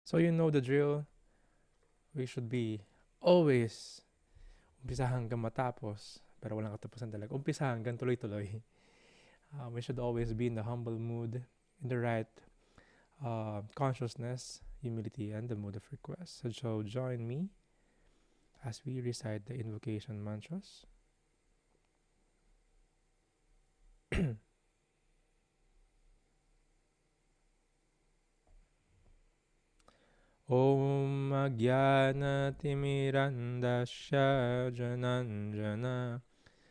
So you know the drill. We should be always umpisa hanggang matapos. Pero walang katapusan talaga. Umpisa hanggang tuloy-tuloy. We should always be in the humble mood, in the right consciousness, humility, and the mood of request. So join me as we recite the invocation mantras. Om Agyanatimirandasya Jananjana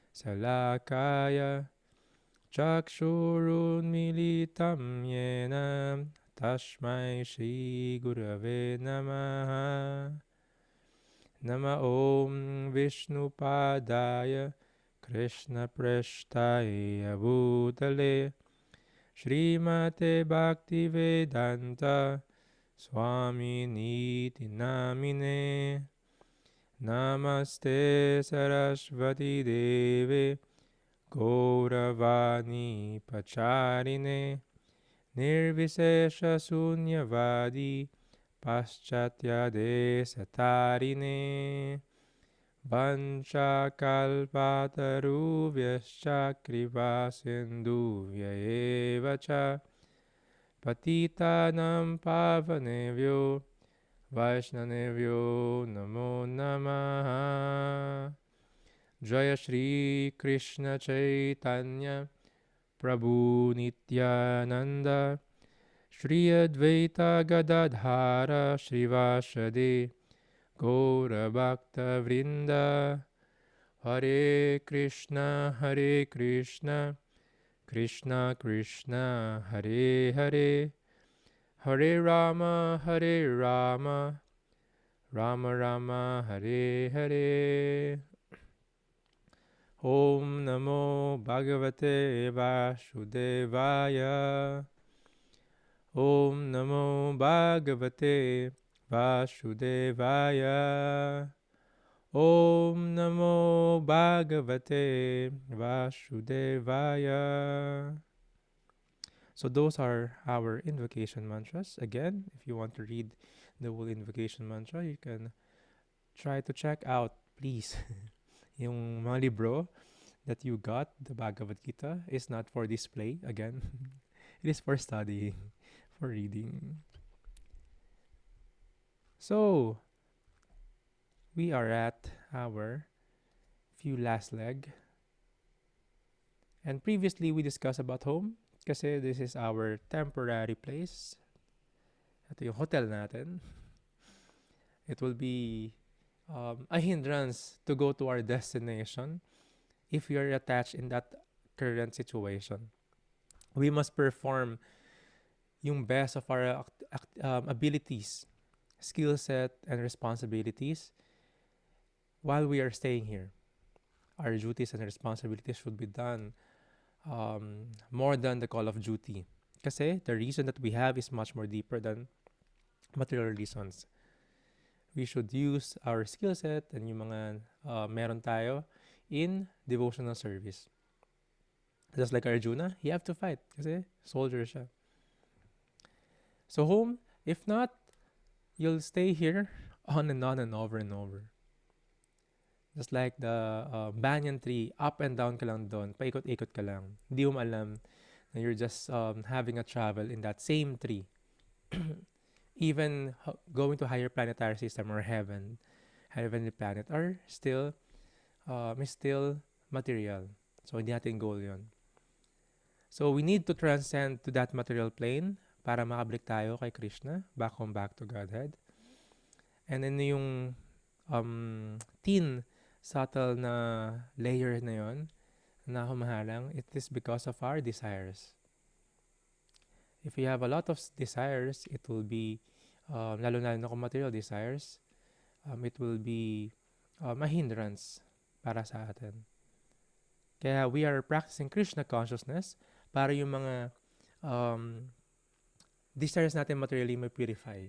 Salakaya Chakshurunmilitam Yena Tashmai Shri Gurave Namaha Nama Om Vishnupadaya Krishna Prashtaya Bhutale Srimate Bhaktivedanta Swami Niti Namine Namaste Sarasvati Deve Gauravani Pacharine Nirvisesha Sunyavadi Paschatya Desatarine Vancha Kalpatarubhyascha Kripa Sindhuvya Evacha Patitanam Pavanevyo Vaishnavyo Namo Namaha Jaya Shri Krishna Chaitanya Prabhu Nityananda Shri Advaita Gadadhara Shrivasade Gaura Bhakta Vrinda Hare Krishna Krishna Krishna Hare Hare Hare Rama Rama Rama Hare Hare Om Namo Bhagavate Vasudevaya Om Namo Bhagavate Vasudevaya Om Namo Bhagavate Vasudevaya. So those are our invocation mantras. Again, if you want to read the whole invocation mantra, you can try to check out, please. Yung mga libro that you got, the Bhagavad Gita, is not for display. Again, it is for studying, for reading. So, we are at our few last leg. And previously, we discussed about home kasi this is our temporary place. Ito yung hotel natin. It will be a hindrance to go to our destination if we are attached in that current situation. We must perform yung best of our abilities, skill set, and responsibilities while we are staying here. Our duties and responsibilities should be done more than the call of duty. Kasi the reason that we have is much more deeper than material reasons. We should use our skill set and yung mga meron tayo in devotional service. Just like Arjuna, he have to fight kasi soldier siya. So home, if not, you'll stay here on and on and over and over. Just like the banyan tree, up and down ka lang doon, paikot-ikot ka lang. Hindi mo alam na you're just having a travel in that same tree. Even going to higher planetary system or heavenly planet are still material. So hindi natin goal yun. So we need to transcend to that material plane para makabalik tayo kay Krishna, back home, back to Godhead. And then yung thin, subtle na layer na yon na humahalang, it is because of our desires. If we have a lot of desires, it will be, lalo-lalo na kung material desires, it will be a hindrance para sa atin. Kaya we are practicing Krishna consciousness para yung mga desires natin materially may purify.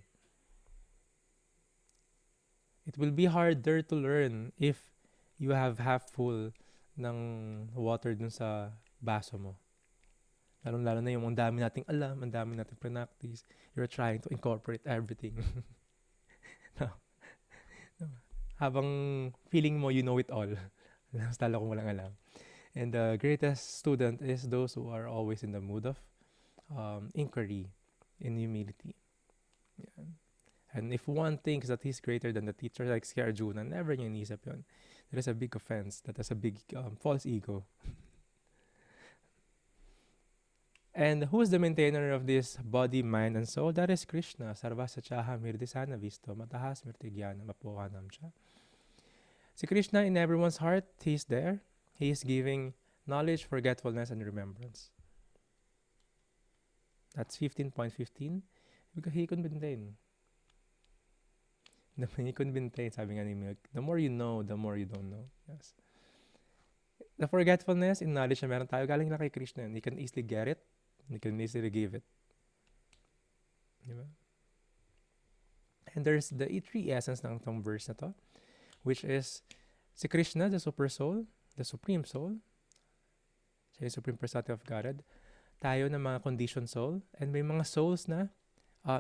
It will be harder to learn if you have half full ng water dun sa baso mo. Lalo-lalo na yung ang dami nating alam, ang dami nating practice. You're trying to incorporate everything. No? Habang feeling mo you know it all. Mas lalo kung walang alam. And the greatest student is those who are always in the mood of inquiry and humility. Yan. And if one thinks that he's greater than the teacher, like si Arjuna, never niya inisip yun. There is a big offense. That is a big false ego. And who is the maintainer of this body, mind, and soul? That is Krishna. Sarvasya chaha mirdisana visto matahas mirtigyana mapohanam cha. Si Krishna in everyone's heart, He is there. He is giving knowledge, forgetfulness, and remembrance. That's 15.15. Because He could maintain. He could maintain, sabi nga ni Milk. The more you know, the more you don't know. Yes. The forgetfulness in knowledge na meron tayo, galing lang kay Krishna. He can easily get it. He can easily give it. Diba? And there's the three essence ng itong verse na to, which is si Krishna, the super soul, the supreme soul, siya yung supreme personality of Godhead, tayo na mga conditioned soul, and may mga souls na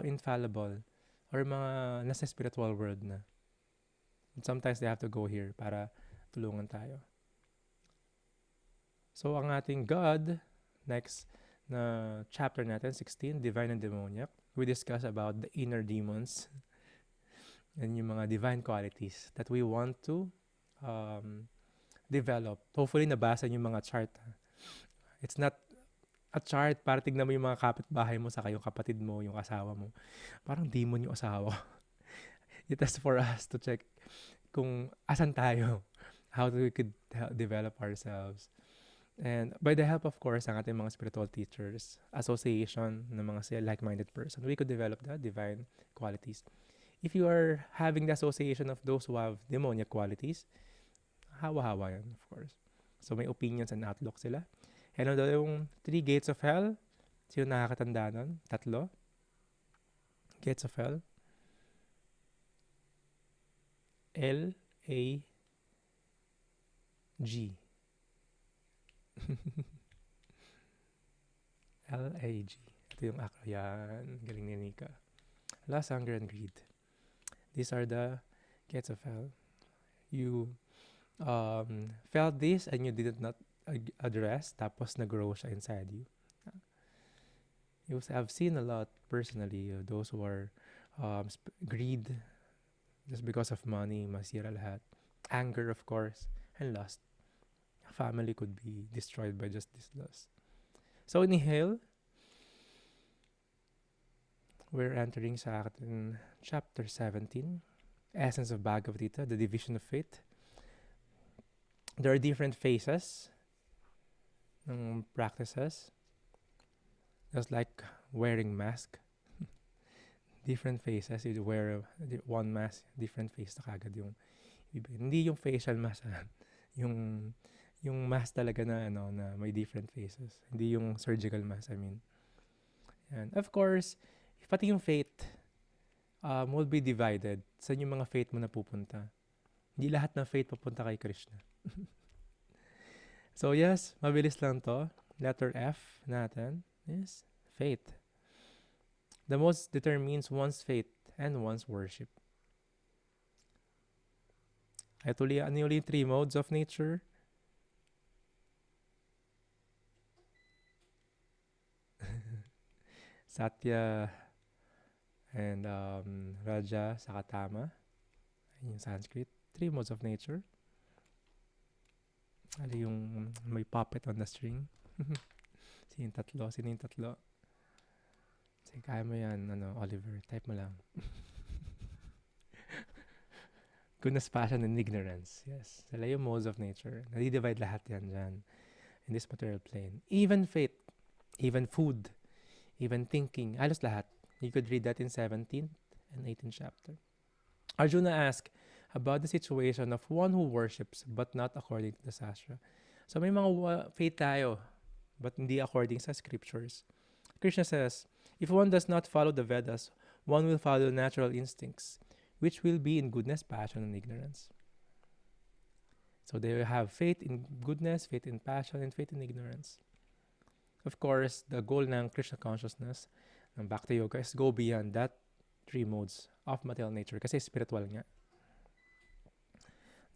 infallible, or mga nasa spiritual world na. And sometimes they have to go here para tulungan tayo. So, ang ating God, next na chapter natin, 16, Divine and Demoniac, we discuss about the inner demons and yung mga divine qualities that we want to develop. Hopefully, nabasa niyo yung mga chart. It's not a chart para tignan mo yung mga kapitbahay mo saka yung kapatid mo, yung asawa mo. Parang demon yung asawa. It is for us to check kung asan tayo, how we could develop ourselves. And by the help, of course, ang ating mga spiritual teachers, association ng mga like-minded person, we could develop the divine qualities. If you are having the association of those who have demoniac qualities, hawa-hawa yan, of course. So may opinions and outlook sila. Ano daw yung 3 gates of hell? Sino nakakatanda nun? 3 gates of hell. L-A-G. L-A-G. Ito yung yan. Galing ni Nika. Lust, hunger, and greed. These are the gates of hell. You felt this and you did not address, tapos nag-grow siya inside you. You have seen a lot personally, those who are greed, just because of money, masira lahat. Anger, of course, and lust. A family could be destroyed by just this lust. So, inhale. We're entering sa atin chapter 17, Essence of Bhagavad Gita, the division of faith. There are different phases ng practices. Just like wearing mask. Different faces. You wear one mask, different face na kagad yung hindi yung facial mask. yung mask talaga na na may different faces. Hindi yung surgical mask, I mean. And of course, pati yung faith will be divided. Saan yung mga faith mo napupunta? Hindi lahat ng faith papunta kay Krishna. So yes, mabilis lang to. Letter F natin is faith. The most determines one's faith and one's worship. Ito ano yung 3 modes of nature? Satya and Raja, saka Tama. Yung Sanskrit. 3 modes of nature. Ano yung may puppet on the string? Sino yung tatlo? Sige, kaya mo yan, Oliver. Type mo lang. Goodness, passion, and ignorance. Yes. Sila yung modes of nature. Nadi-divide lahat yan dyan in this material plane. Even faith, even food, even thinking, halos lahat. You could read that in 17th and 18th chapter. Arjuna asked about the situation of one who worships but not according to the Sastra. So may mga faith tayo but hindi according sa scriptures. Krishna says, if one does not follow the Vedas, one will follow natural instincts, which will be in goodness, passion, and ignorance. So they have faith in goodness, faith in passion, and faith in ignorance. Of course, the goal ng Krishna consciousness, ng Bhakti Yoga, is go beyond that three modes of material nature kasi spiritual nga.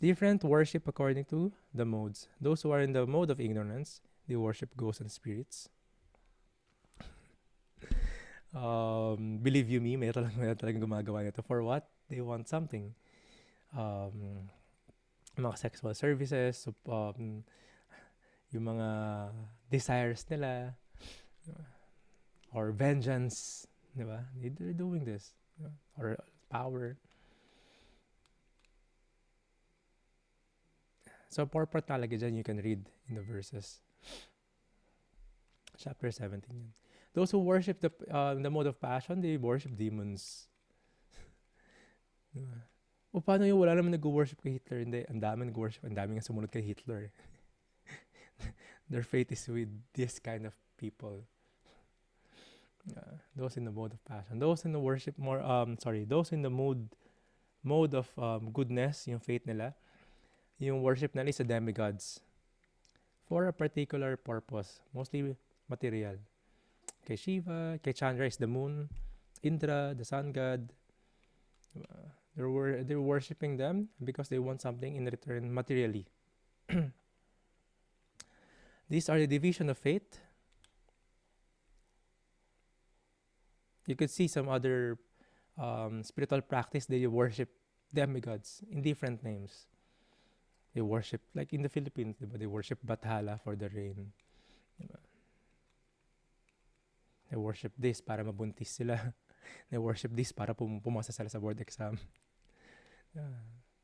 Different worship according to the modes. Those who are in the mode of ignorance, they worship ghosts and spirits. Believe you me, may talagang gumagawa nito. For what? They want something. Mga sexual services, yung mga desires nila, or vengeance, di ba? They're doing this. Or power. So, purport talaga dyan, you can read in the verses. Chapter 17 yun. Those who worship the mode of passion, they worship demons. Diba? O paano yung wala naman nag-worship kay Hitler? Hindi, ang dami nag-worship, ang dami nga sumunod kay Hitler. Their faith is with this kind of people. Those in the mode of passion. Those in the worship those in the mode of goodness, yung faith nila, yung worship nila is sa demigods for a particular purpose, mostly material. Kay Shiva, kay Chandra is the moon, Indra, the sun god. They're worshiping them because they want something in return materially. These are the division of faith. You could see some other spiritual practice, they worship demigods in different names. They worship, like in the Philippines, diba? They worship Bathala for the rain. Diba? They worship this para mabuntis sila. They worship this para pumasa sila sa board exam.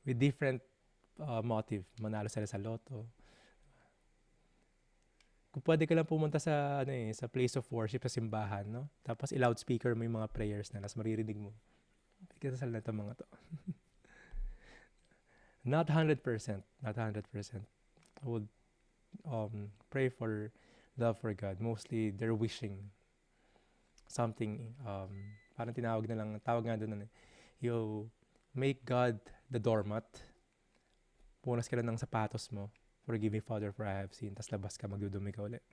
With different motive. Manalo sila sa loto. Kung pwede ka lang pumunta sa sa place of worship, sa simbahan, no? Tapos i-loudspeaker mo yung mga prayers na, tapos maririnig mo. Kita sa lahat ng mga to. Not 100%. Not 100%. I would pray for love for God. Mostly, they're wishing something. Parang tawag nga doon, you make God the doormat. Punas ka lang ng sapatos mo. Forgive me, Father, for I have sinned. Tas labas ka, magdudumi ka ulit.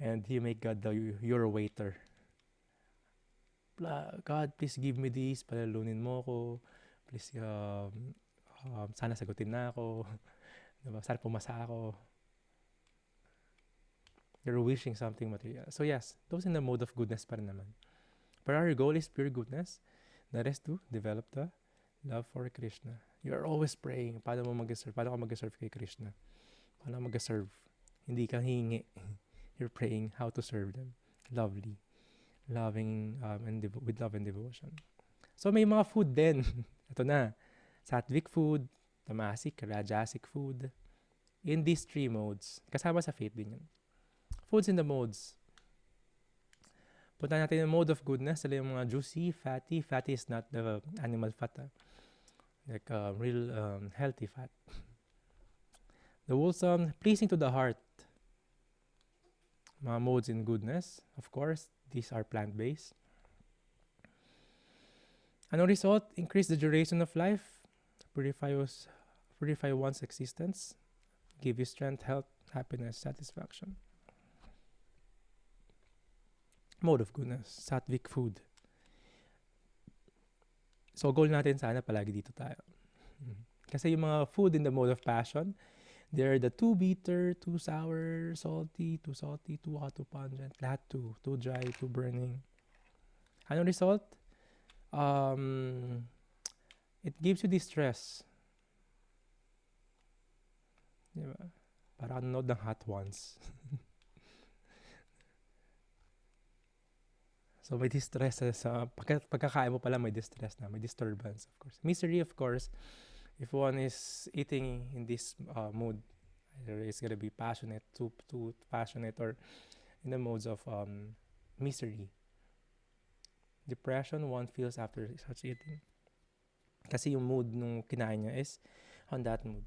And you make God your waiter. God, please give me this. Palalunin mo ko. Please, sana sagutin na ako. Diba? Sana pumasa ako. You're wishing something material. So yes, those in the mode of goodness pa rin naman. But our goal is pure goodness. That is to develop the love for Krishna. You are always praying. Paano ka mag-serve kay Krishna? Paano ka mag-serve? Hindi ka hingi. You're praying how to serve them. Lovely. Loving with love and devotion. So may mga food din. Ito na. Sattvic food, tamasic, rajasic food. In these three modes. Kasama sa faith din yun. Foods in the modes. Punta natin yung mode of goodness. Sila yung mga juicy, fatty. Fatty is not the animal fat. Like real healthy fat. The wholesome, pleasing to the heart. Mga modes in goodness. Of course, these are plant-based. Anong result? Increase the duration of life. Purify one's existence. Give you strength, health, happiness, satisfaction. Mode of goodness. Sattvic food. So, goal natin sana palagi dito tayo. Kasi yung mga food in the mode of passion, they're the too bitter, too sour, too salty, too hot, too pungent. Lahat too dry, too burning. Anong result? It gives you distress. Diba? Para nanood ng Hot Ones. So, may distress sa pagkakain mo pala, may distress na, may disturbance, of course. Misery, of course, if one is eating in this mood, either it's gonna be passionate, too passionate, or in the modes of misery. Depression one feels after such eating. Kasi yung mood nung kinain niya is on that mood.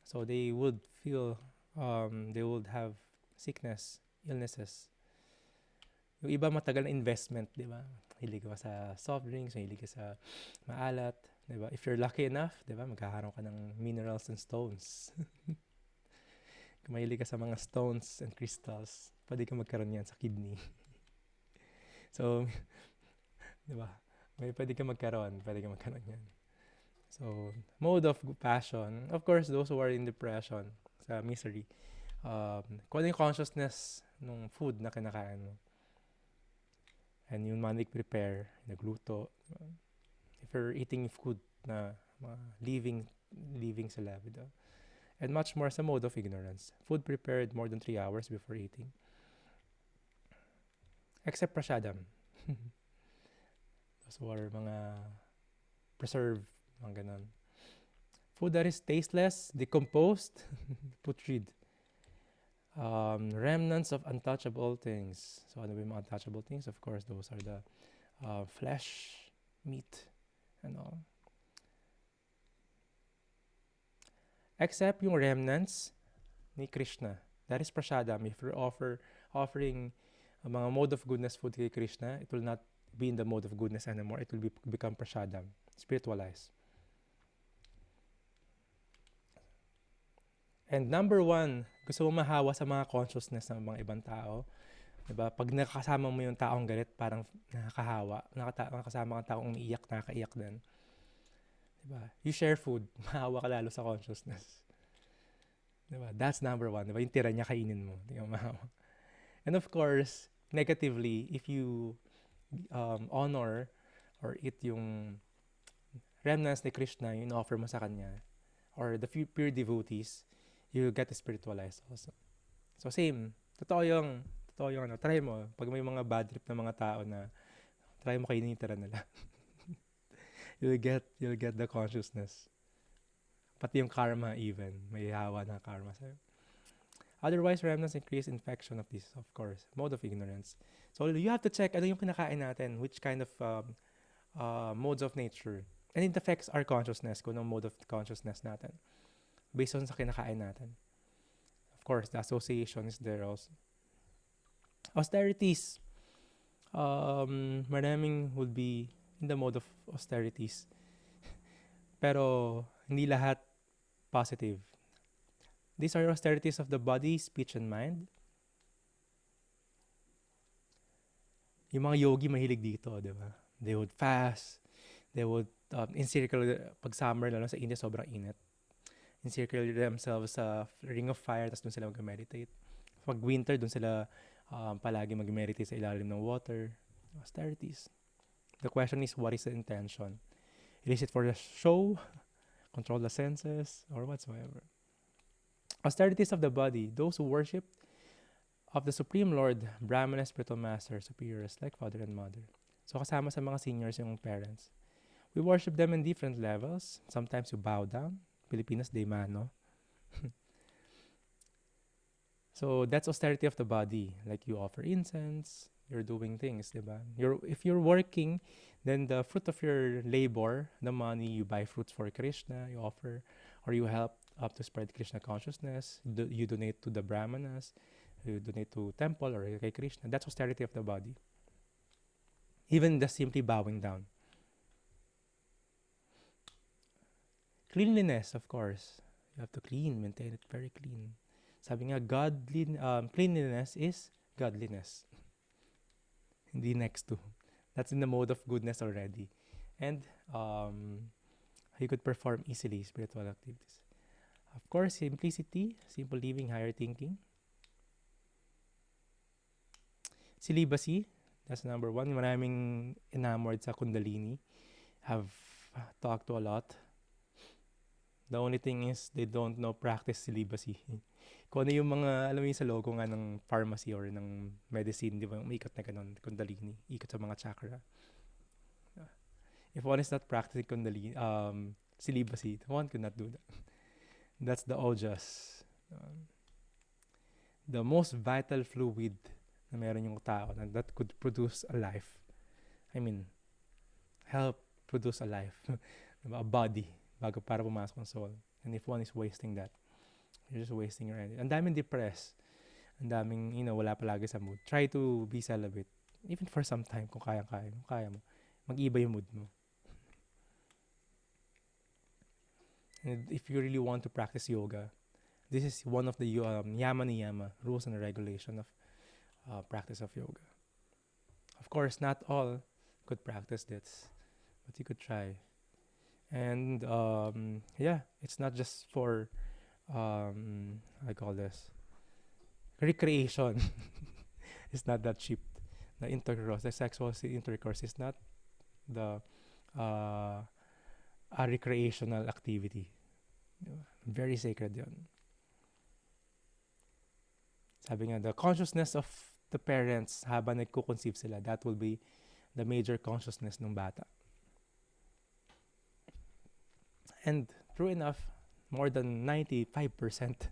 So, they would feel, they would have sickness, illnesses. Yung iba matagal na investment, di ba? Hilig ka sa soft drinks, hilig ka sa maalat, di ba? If you're lucky enough, di ba, magkakaroon ka ng minerals and stones. Kung mahilig ka sa mga stones and crystals, pwede ka magkaroon yan sa kidney. So, di ba? Pwede ka magkaroon yan. So, mode of passion. Of course, those who are in depression, sa misery, kung ano yung consciousness ng food na kinakain mo. And yung manik prepare, nagluto. If you're eating food na living sila. And much more sa mode of ignorance. Food prepared more than 3 hours before eating. Except prasadam. Those who are mga preserved, mga ganon. Food that is tasteless, decomposed, putrid. Remnants of untouchable things. So ano ba yung mga untouchable things? Of course, those are the flesh, meat, and all. Except yung remnants ni Krishna. That is prasadam. If you're offering mga mode of goodness food kay Krishna, it will not be in the mode of goodness anymore. It will become prasadam, spiritualized. And number 1, gusto mo mahawa sa mga consciousness ng mga ibang tao. Diba? Pag nakasama mo yung taong galit, parang nakakahawa. Nakasama kang taong umiiyak, nakakaiyak din. Diba? You share food, mahawa ka lalo sa consciousness. Diba? That's number 1. Diba? Yung tira niya, kainin mo. Di ka mahawa. And of course, negatively, if you honor or eat yung remnants ni Krishna, yung offer mo sa kanya, or the pure devotees, you get spiritualized also. So same, totoo yung try mo. Pag may mga bad trip na mga tao na, try mo kainin yung tira nila. you'll get the consciousness. Pati yung karma even, may hawa na karma sa'yo. Otherwise, remnants increase infection of this, of course, mode of ignorance. So you have to check ano yung kinakain natin, which kind of modes of nature. And it affects our consciousness, kung anong mode of consciousness natin. Based on sa kinakain natin. Of course, the association is there also. Austerities. Maraming would be in the mode of austerities. Pero, hindi lahat positive. These are austerities of the body, speech, and mind. Yung mga yogi mahilig dito, di ba? They would fast. They would encircle, pag summer, lalo sa India, sobrang init. Encircle themselves sa ring of fire, tapos dun sila mag-meditate. Pag winter, dun sila palagi mag-meditate sa ilalim ng water. Austerities. The question is, what is the intention? Is it for the show, control the senses, or whatsoever? Austerities of the body. Those who worship of the Supreme Lord, Brahmana, spiritual master, superiors, like father and mother. So kasama sa mga seniors yung parents. We worship them in different levels. Sometimes you bow down. Pilipinas, de mano. So that's austerity of the body. Like you offer incense, you're doing things, diba? If you're working, then the fruit of your labor, the money, you buy fruits for Krishna, you offer, or you help up to spread Krishna consciousness, you donate to the Brahmanas, you donate to temple or kay Krishna. That's austerity of the body. Even just simply bowing down. Cleanliness, of course. You have to maintain it very clean. Sabi nga, cleanliness is godliness. Hindi next to. That's in the mode of goodness already. And you could perform easily spiritual activities. Of course, simplicity, simple living, higher thinking. Celibacy, that's number 1. Maraming enamored sa Kundalini. Have talked to a lot. The only thing is, they don't know practice celibacy. Kung ano yung mga, alam mo yung sa logo nga ng pharmacy or ng medicine, di ba? Umikot na ganun, Kundalini. Ikot sa mga chakra. If one is not practicing Kundalini, celibacy, one could not do that. That's the ojas. The most vital fluid na meron yung tao that could produce a life. I mean, help produce a life. A body. Bago para pumasok ang soul. And if one is wasting that, you're just wasting your energy. Ang daming depressed. Ang daming, wala palagi sa mood. Try to be celibate. Even for some time, kung kaya mo. Mag-iba yung mood mo. And if you really want to practice yoga, This is one of the yama niyama, rules and regulation of practice of yoga. Of course, not all could practice this, but you could try. And yeah, it's not just for I call this recreation. It's not that cheap. The intercourse, the sexual intercourse is not the a recreational activity. Diba? Very sacred yun. Sabi nga, the consciousness of the parents habang nagko-conceive sila, that will be the major consciousness ng bata. And true enough, more than 95%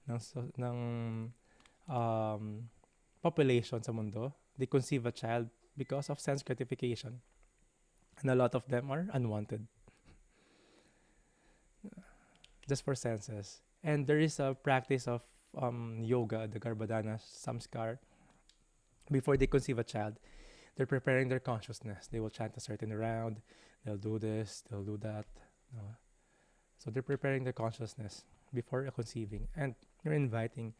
ng population sa mundo, they conceive a child because of sense gratification. And a lot of them are unwanted. Just for senses. And there is a practice of yoga, the Garbhadhana Samskar. Before they conceive a child, they're preparing their consciousness. They will chant a certain round. They'll do this, they'll do that. So they're preparing their consciousness before conceiving. And you're inviting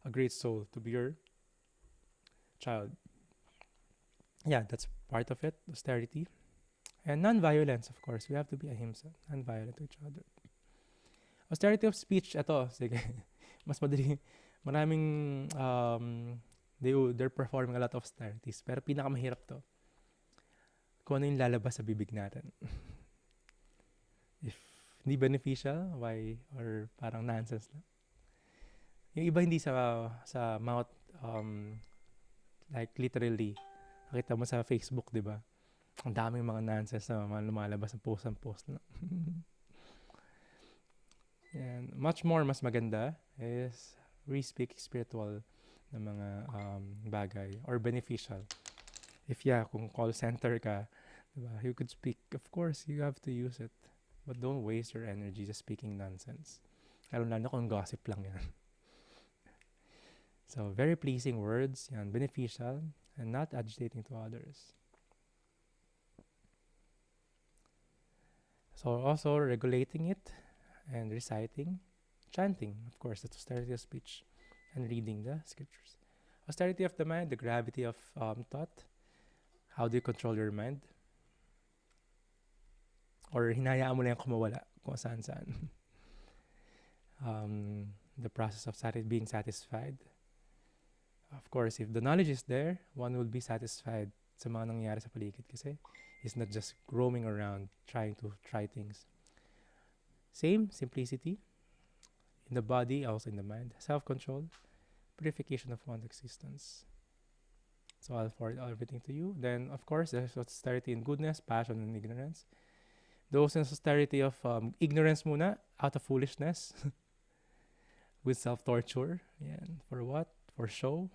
a great soul to be your child. Yeah, that's part of it, austerity. And non-violence, of course. We have to be ahimsa, non-violent to each other. Austerity of speech, ito, sige. Mas madali, maraming, they're performing a lot of austerities. Pero pinakamahirap to, kung ano yung lalabas sa bibig natin. If hindi beneficial, why? Or parang nonsense na. Yung iba hindi sa mouth, like literally, nakita mo sa Facebook, di ba? Ang daming mga nonsense na lumalabas sa post na. And much more, mas maganda is we speak spiritual na mga bagay or beneficial. If kung call center ka, diba, you could speak. Of course, you have to use it. But don't waste your energy just speaking nonsense. Lalo kung gossip lang yan. So, very pleasing words, yan, beneficial, and not agitating to others. So, also regulating it and reciting, chanting, of course, that's austerity of speech, and reading the scriptures. Austerity of the mind, the gravity of thought. How do you control your mind? Or hinayaan mo lang kumawala kung saan-saan. The process of being satisfied. Of course, if the knowledge is there, one will be satisfied sa mga nangyayari sa paligid kasi he's not just roaming around trying to try things. Same, simplicity. In the body, also in the mind. Self-control. Purification of one's existence. So I'll forward everything to you. Then, of course, there's austerity in goodness, passion, and ignorance. Those in austerity of ignorance muna, out of foolishness. With self-torture. Yan. For what? For show.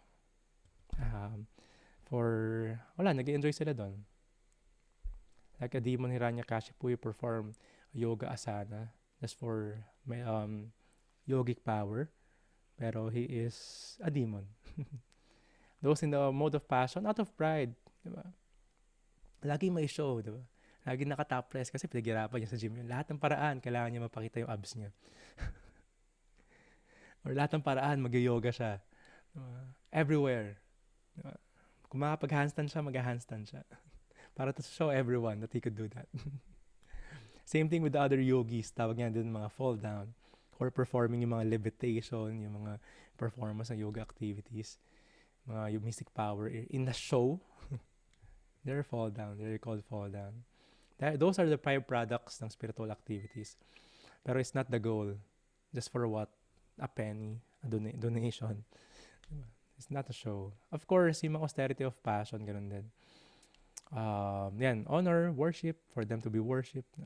Nag-enjoy sila doon. Like a demon Hiranyakashipu, you perform yoga asana just for yogic power. Pero he is a demon. Those in the mode of passion, out of pride. Diba? Lagi may show, diba? Lagi naka-topless kasi pinaghirapan niya sa gym yun. Lahat ng paraan, kailangan niya mapakita yung abs niya. Or lahat ng paraan, mag-yoga siya. Diba? Everywhere. Diba? Kung makapag-handstand siya, mag-handstand siya. Para to show everyone that he could do that. Same thing with the other yogis. Tawag niya din mga fall down. Or performing yung mga levitation, yung mga performance ng yoga activities. Yung mystic power. In the show, they're fall down. They're called fall down. Those are the products ng spiritual activities. Pero it's not the goal. Just for what? A penny. A donation. It's not a show. Of course, yung mga austerity of passion, ganun din. Honor, worship, for them to be worshipped.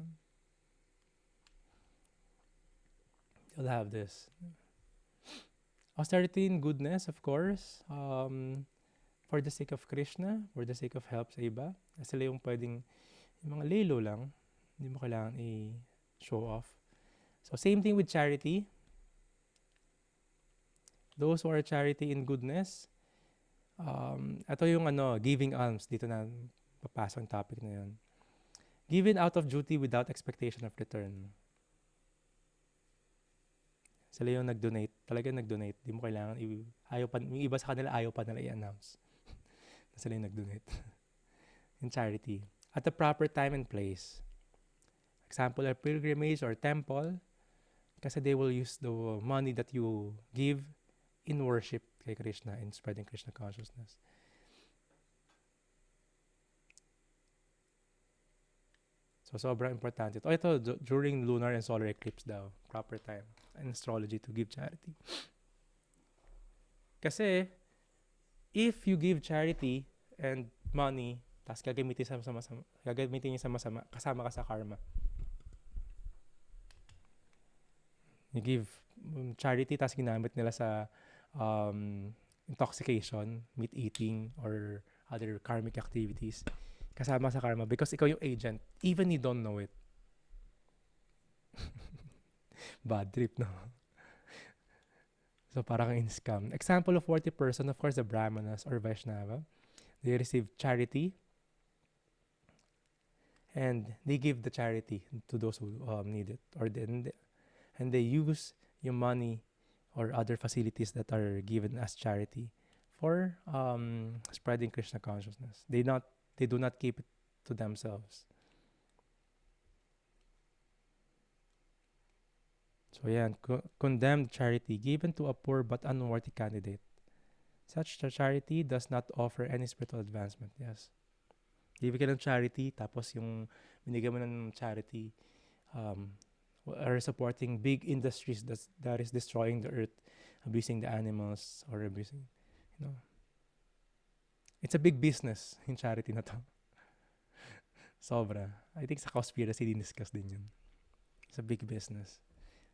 You'll have this. Austerity in goodness, of course. For the sake of Krishna, for the sake of help sa iba. Sila yung pwedeng, yung mga lelo lang, hindi mo kailangan i-show off. So, same thing with charity. Those who are charity in goodness. Ito yung giving alms. Dito na papasok ang topic na yun. Given out of duty without expectation of return. Sila yung nag-donate. Talagang nag-donate. Di mo kailangan, yung iba sa kanila ayaw pa nila i-announce. Sila yung nag-donate. In charity. At the proper time and place. Example, a pilgrimage or temple. Kasi they will use the money that you give in worship kay Krishna, in spreading Krishna consciousness. So, sobrang importante ito. Ito, during lunar and solar eclipse daw. Proper time in astrology to give charity. Kasi, if you give charity and money, tapos gagamitin niyo sa masama, kasama ka sa karma. You give charity, tapos ginamit nila sa intoxication, meat eating, or other karmic activities. Kasama sa karma because ikaw yung agent. Even you don't know it. Bad trip, no? So, parang in-scam. Example of 40%, of course, the Brahmanas or Vaishnava. They receive charity and they give the charity to those who need it. And they use yung money or other facilities that are given as charity for spreading Krishna consciousness. They do not keep it to themselves. So yan, condemned charity given to a poor but unworthy candidate. Such charity does not offer any spiritual advancement. Yes. Bibigyan ng charity, tapos yung binigyan mo ng charity are supporting big industries that is destroying the earth, abusing the animals, or abusing, it's a big business in charity na to. Sobra. I think sa conspiracy din-discuss din yun. It's a big business.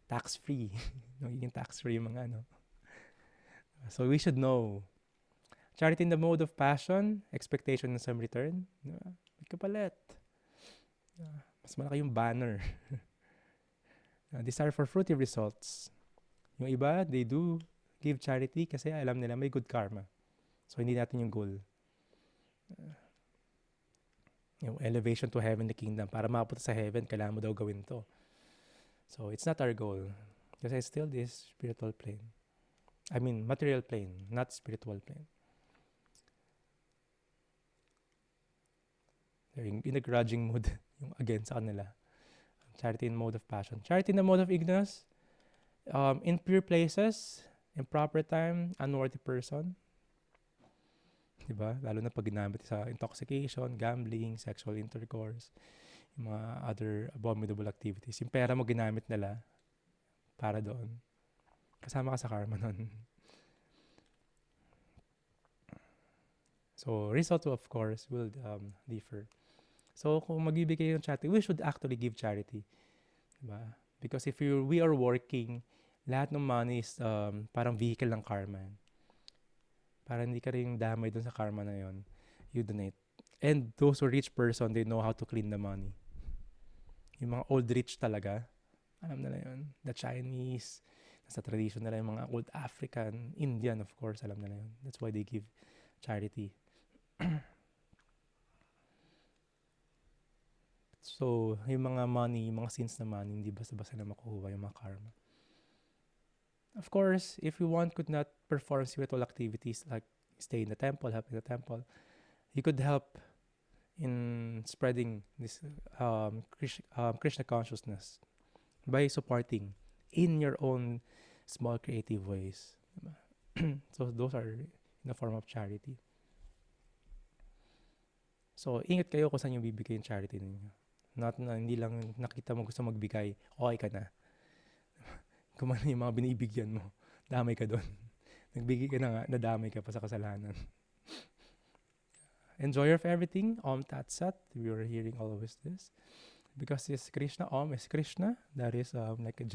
Tax-free. Yung tax-free yung mga So we should know. Charity in the mode of passion, expectation and some return. May kapalit. Mas malaki yung banner. Desire for fruity results. Yung iba, they do give charity kasi alam nila may good karma. So hindi natin yung goal. Yung elevation to heaven, the kingdom. Para mapunta sa heaven, kailangan mo daw gawin to. So it's not our goal. Kasi it's still this spiritual plane. I mean, material plane, not spiritual plane. They're in a grudging mood yung again sa kanila. Charity in mode of passion. Charity in the mode of ignorance. In pure places, in proper time, unworthy person. Diba? Lalo na pag ginamit sa intoxication, gambling, sexual intercourse, yung mga other abominable activities. Yung pera mo ginamit nila para doon. Kasama ka sa karma nun. So, result of course will differ. So, kung magbibigay yung charity, we should actually give charity. Diba? Because if we are working, lahat ng money is parang vehicle ng karma. Para hindi ka rin damay dun sa karma na yon, you donate. And those who are rich person, they know how to clean the money. Yung mga old rich talaga, alam nila yun. The Chinese, nasa tradition nila yung mga old African, Indian of course, alam nila yun. That's why they give charity. So, yung mga money, yung mga sins na money, hindi basta-basta na makuha yung mga karma. Of course, if you could not perform spiritual activities like stay in the temple, help in the temple, you could help in spreading this Krishna consciousness by supporting in your own small creative ways. So those are in the form of charity. So ingat kayo kung saan yung bibigay yung charity ninyo. Not na hindi lang nakita mo gusto magbigay, okay ka na. Kung ano yung mga binibigyan mo, damay ka doon. Nagbigay ka na nga, nadamay ka pa sa kasalanan. Enjoyer of everything, Om Tat Sat. We were hearing always this. Because it's Krishna, Om is Krishna. That is like a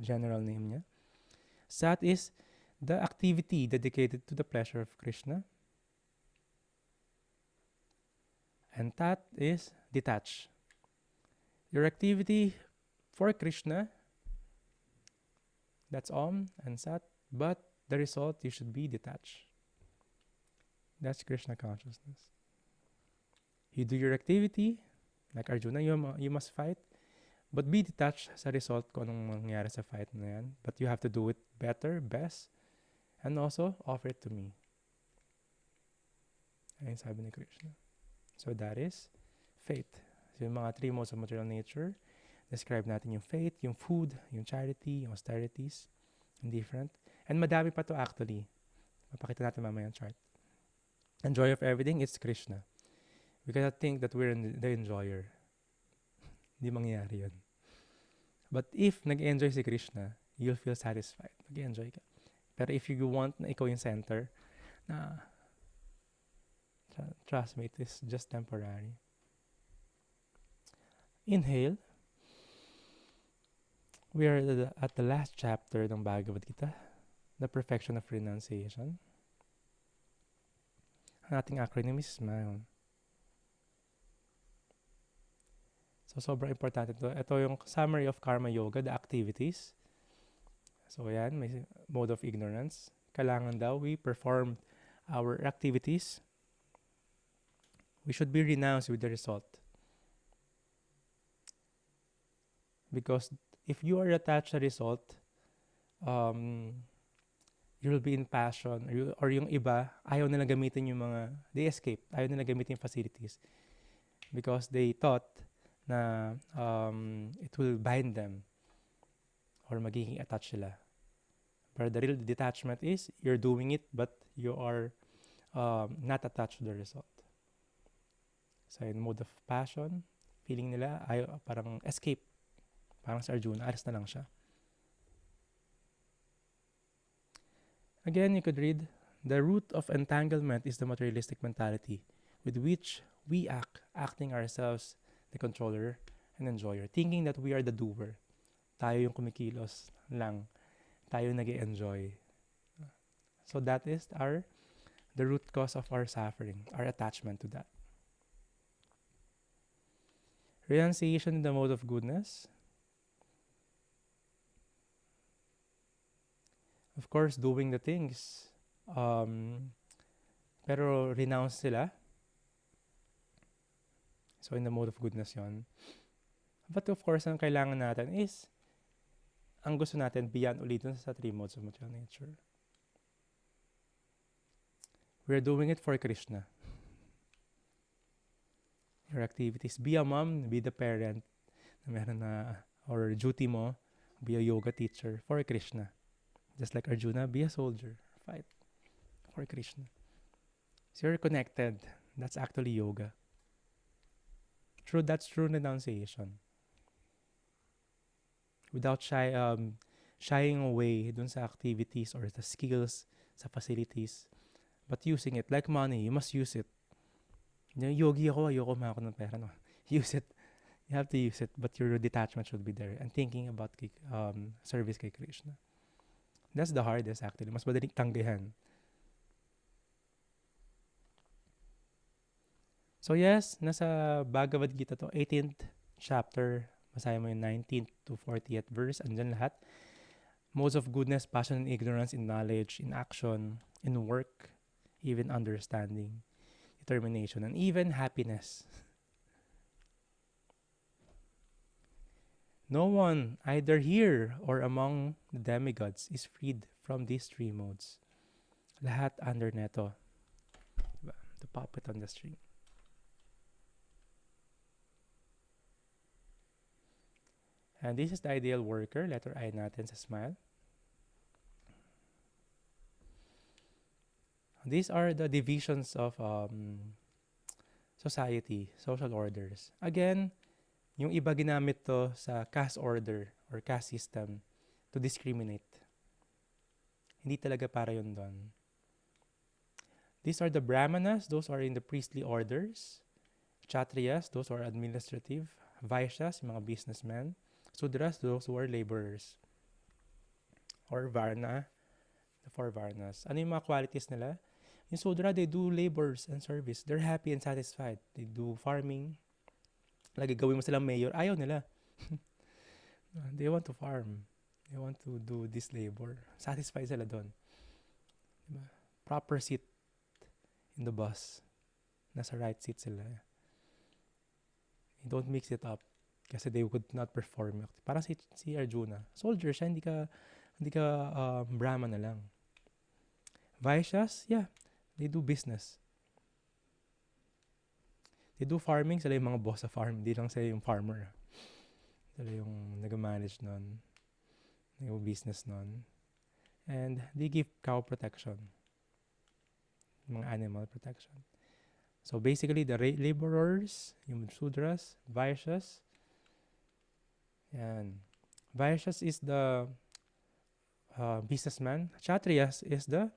general name niya. Sat is the activity dedicated to the pleasure of Krishna. And Tat is detached. Your activity for Krishna, that's Om and Sat, but the result, you should be detached. That's Krishna consciousness. You do your activity, like Arjuna, you must fight, But be detached sa result kung anong mangyari sa fight na yan. But you have to do it better, best, and also offer it to me. Ayun sabi ni Krishna. So that is faith. So yung mga three modes of material nature, describe natin yung faith, yung food, yung charity, yung austerities, yung different. And madami pa to actually. Mapakita natin mamaya yung chart. And joy of everything, it's Krishna. We cannot think that we're the enjoyer. Hindi mangyayari yun. But if nag-enjoy si Krishna, you'll feel satisfied. Mag-enjoy ka. Pero if you want na ikaw yung center, na trust me, it is just temporary. Inhale. We are at the last chapter ng Bhagavad Gita, the perfection of renunciation. Ang ating acronym is SMILE. So, sobrang importante ito. Ito yung summary of Karma Yoga, the activities. So, ayan, may mode of ignorance. Kailangan daw we perform our activities. We should be renounced with the result. Because if you are attached sa result, you will be in passion. Or yung iba, ayaw nila gamitin yung mga, they escape. Ayaw nila gamitin yung facilities. Because they thought na it will bind them or magiging attached sila. But the real detachment is you're doing it but you are not attached to the result. So in mode of passion, feeling nila ayaw, parang escape. Parang si Arjuna, alis na lang siya. Again, you could read, the root of entanglement is the materialistic mentality with which we acting ourselves the controller and enjoyer, thinking that we are the doer. Tayo yung kumikilos lang. Tayo nag-enjoy. So that is the root cause of our suffering, our attachment to that. Renunciation in the mode of goodness. Of course, doing the things. Pero renounce sila. So in the mode of goodness yon. But of course, ang kailangan natin is, ang gusto natin beyond ulit dun sa three modes of material nature. We're doing it for Krishna. Your activities. Be a mom, be the parent na meron na, or duty mo, be a yoga teacher for Krishna. Just like Arjuna, be a soldier. Fight for Krishna. So you're connected. That's actually yoga. That's true renunciation. Without shying away dun sa activities or the skills, sa facilities, but using it. Like money, you must use it. Yogi ako, ayoko mako ng pera. No? Use it. You have to use it, but your detachment should be there and thinking about service kay Krishna. That's the hardest actually. Mas madaling tanggihan. So yes, nasa Bhagavad Gita to, 18th chapter. Basahin mo yung 19th to 40th verse. Andyan lahat. Modes of goodness, passion, and ignorance, in knowledge, in action, in work, even understanding, determination, and even happiness. No one, either here or among the demigods, is freed from these three modes. Lahat under neto. Diba? The puppet on the string. And this is the ideal worker. Letter I natin sa smile. These are the divisions of society, social orders. Again, yung iba ginamit to sa caste order or caste system to discriminate. Hindi talaga para yun doon. These are the Brahmanas. Those are in the priestly orders. Kshatriyas, those are administrative. Vaishyas, mga businessmen. Sudras, those who are laborers. Or Varna, the four Varnas. Ano yung mga qualities nila? Yung Sudra, they do labors and service. They're happy and satisfied. They do farming. Lagi gawin mo silang mayor. Ayaw nila. They want to farm. They want to do this labor. Satisfied sila doon. Diba? Proper seat in the bus. Nasa right seat sila. You don't mix it up. Kasi they would not perform. Parang si Arjuna. Soldier siya, hindi ka Brahman na lang. Vaishyas, yeah, they do business. They do farming, sila yung mga boss sa farm. Hindi lang sila yung farmer. Sila yung nag-manage nun. Nag-business nun. And they give cow protection. Mga animal protection. So basically, the laborers, yung Sudras, Vaishyas, yan. Vaishyas is the businessman. Kshatriyas is yung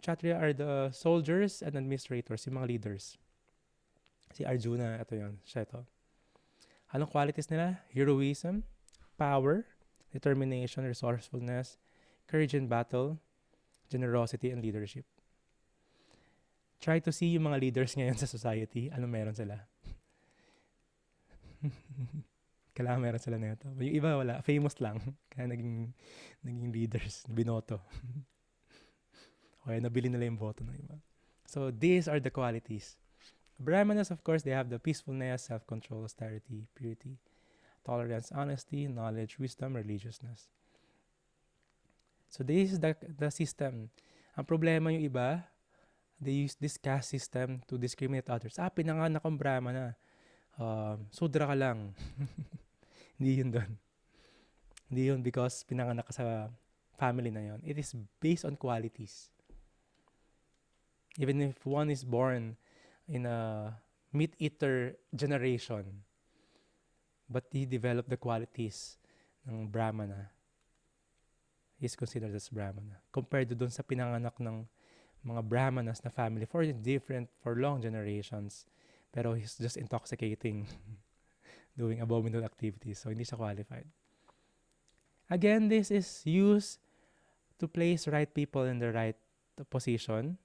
Kshatriya are the soldiers and administrators, yung mga leaders. Si Arjuna, ito yun, siya ito. Anong qualities nila? Heroism, power, determination, resourcefulness, courage in battle, generosity, and leadership. Try to see yung mga leaders ngayon sa society. Ano meron sila? Kailangan meron sila na ito. Yung iba wala. Famous lang. Kaya naging leaders. Binoto. Okay, nabili nila yung boto ng iba. So, these are the qualities. Brahmanas, of course, they have the peacefulness, self-control, austerity, purity, tolerance, honesty, knowledge, wisdom, religiousness. So, this is the system. Ang problema yung iba, they use this caste system to discriminate others. Pinanganak kang Brahmana. Sudra ka lang. Hindi yun doon. Hindi yun because pinanganak ka sa family na yun. It is based on qualities. Even if one is born in a meat-eater generation, but he developed the qualities ng Brahmana, he is considered as Brahmana. Compared to dun sa pinanganak ng mga Brahmanas na family for long generations, pero he's just intoxicating, doing abominable activities, so hindi siya qualified. Again, this is used to place right people in the right position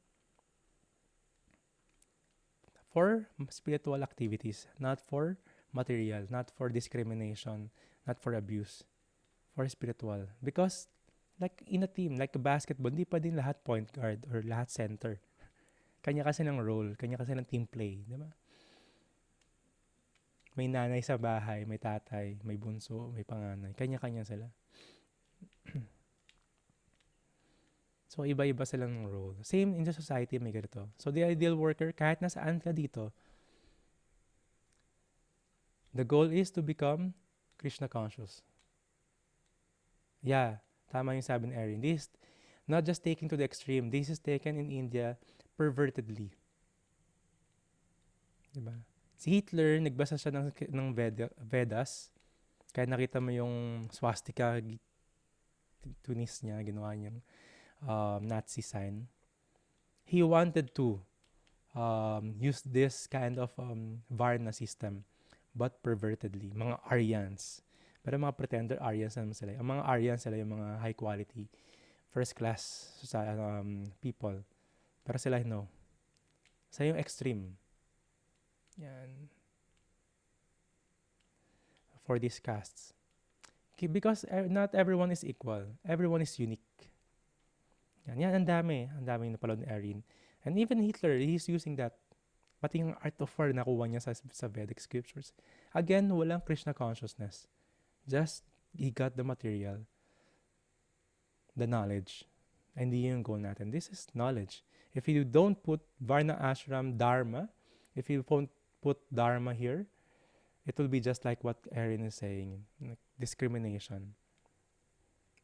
for spiritual activities, not for material, not for discrimination, not for abuse, for spiritual. Because like in a team, like a basketball, hindi pa din lahat point guard or lahat center. Kanya kasi ng role, kanya kasi ng team play, di ba? May nanay sa bahay, may tatay, may bunso, may panganay. Kanya-kanya sila. So, iba-iba silang role. Same in the society, may ganito. So, the ideal worker, kahit nasaan ka dito, the goal is to become Krishna conscious. Yeah, tama yung sabi ni Erin. This not just taken to the extreme. This is taken in India pervertedly. Diba? Si Hitler, nagbasa siya ng Vedas. Kaya nakita mo yung swastika tunis niya, ginawa niyang Nazi sign. He wanted to use this kind of Varna system, but pervertedly. Mga Aryans. Pero mga pretender Aryans naman sila. Ang mga Aryans sila yung mga high quality, first class people. Pero sila no. Sila yung extreme. Yan. For these castes. Because not everyone is equal. Everyone is unique. Yan, ang dami. Ang dami napalood ni Erin. And even Hitler, he's using that. Pati yung art of war nakuha niya sa Vedic scriptures. Again, walang Krishna consciousness. Just, he got the material. The knowledge. Hindi yung goal natin. This is knowledge. If you don't put Varna Ashram Dharma, if you don't put Dharma here, it will be just like what Erin is saying. Like discrimination.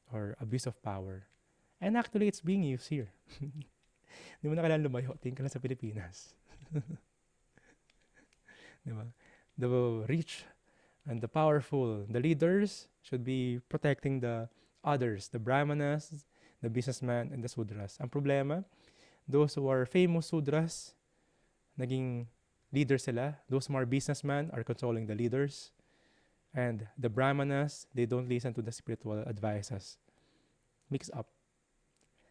Or abuse of power. And actually, it's being used here. Di mo na kailangan lumayo. Tingin ka lang sa Pilipinas. Diba? The rich and the powerful, the leaders should be protecting the others, the Brahmanas, the businessmen, and the Sudras. Ang problema, those who are famous Sudras, naging leaders sila. Those who are businessmen are controlling the leaders. And the Brahmanas, they don't listen to the spiritual advices. Mix up.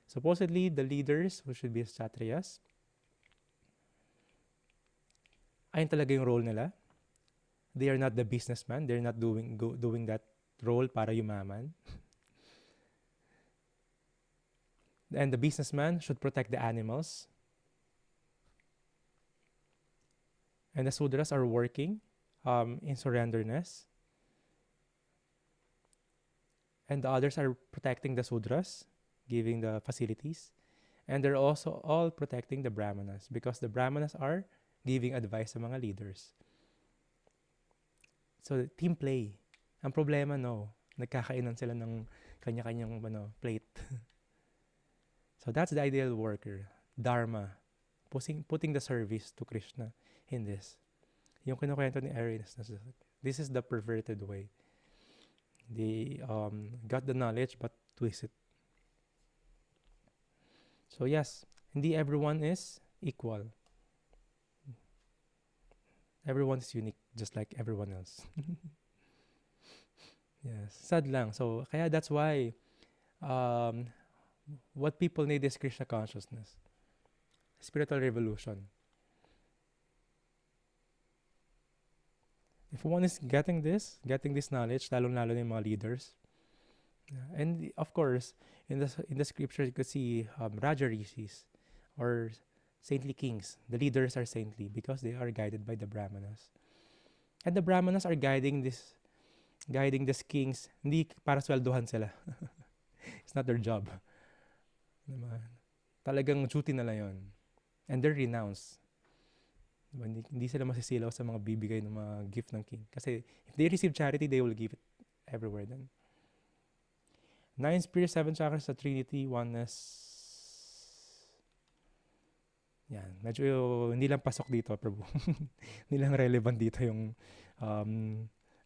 Supposedly, the leaders, who should be Kshatriyas, ayun talaga yung role nila. They are not the businessman. They're not doing that role para yumaman. And the businessman should protect the animals. And the Sudras are working in surrenderness, and the others are protecting the Sudras, giving the facilities, and they're also all protecting the Brahmanas because the Brahmanas are giving advice sa mga leaders. So, team play. Ang problema, no, nagkakainan sila ng kanya-kanyang plate. So, that's the ideal worker. Dharma. Putting the service to Krishna in this. Yung kinukwento ni Arius, this is the perverted way. They got the knowledge but twist it. So yes, hindi everyone is equal. Everyone is unique, just like everyone else. Yes, sad lang. So kaya that's why what people need is Krishna consciousness, spiritual revolution. If one is getting this knowledge, lalo-lalo yung mga leaders, and of course, in the scripture, you could see Raja Rishis or saintly kings. The leaders are saintly because they are guided by the Brahmanas. And the Brahmanas are guiding these kings, hindi para sweldohan sila. It's not their job. Talagang duty nila yon. And they're renounced. Hindi sila masisilaw sa mga bibigay ng mga gift ng king. Kasi if they receive charity, they will give it everywhere then. 9 spirits, 7 chakras sa Trinity, oneness. Yan. Medyo hindi lang pasok dito, Prabhu. Hindi lang relevant dito yung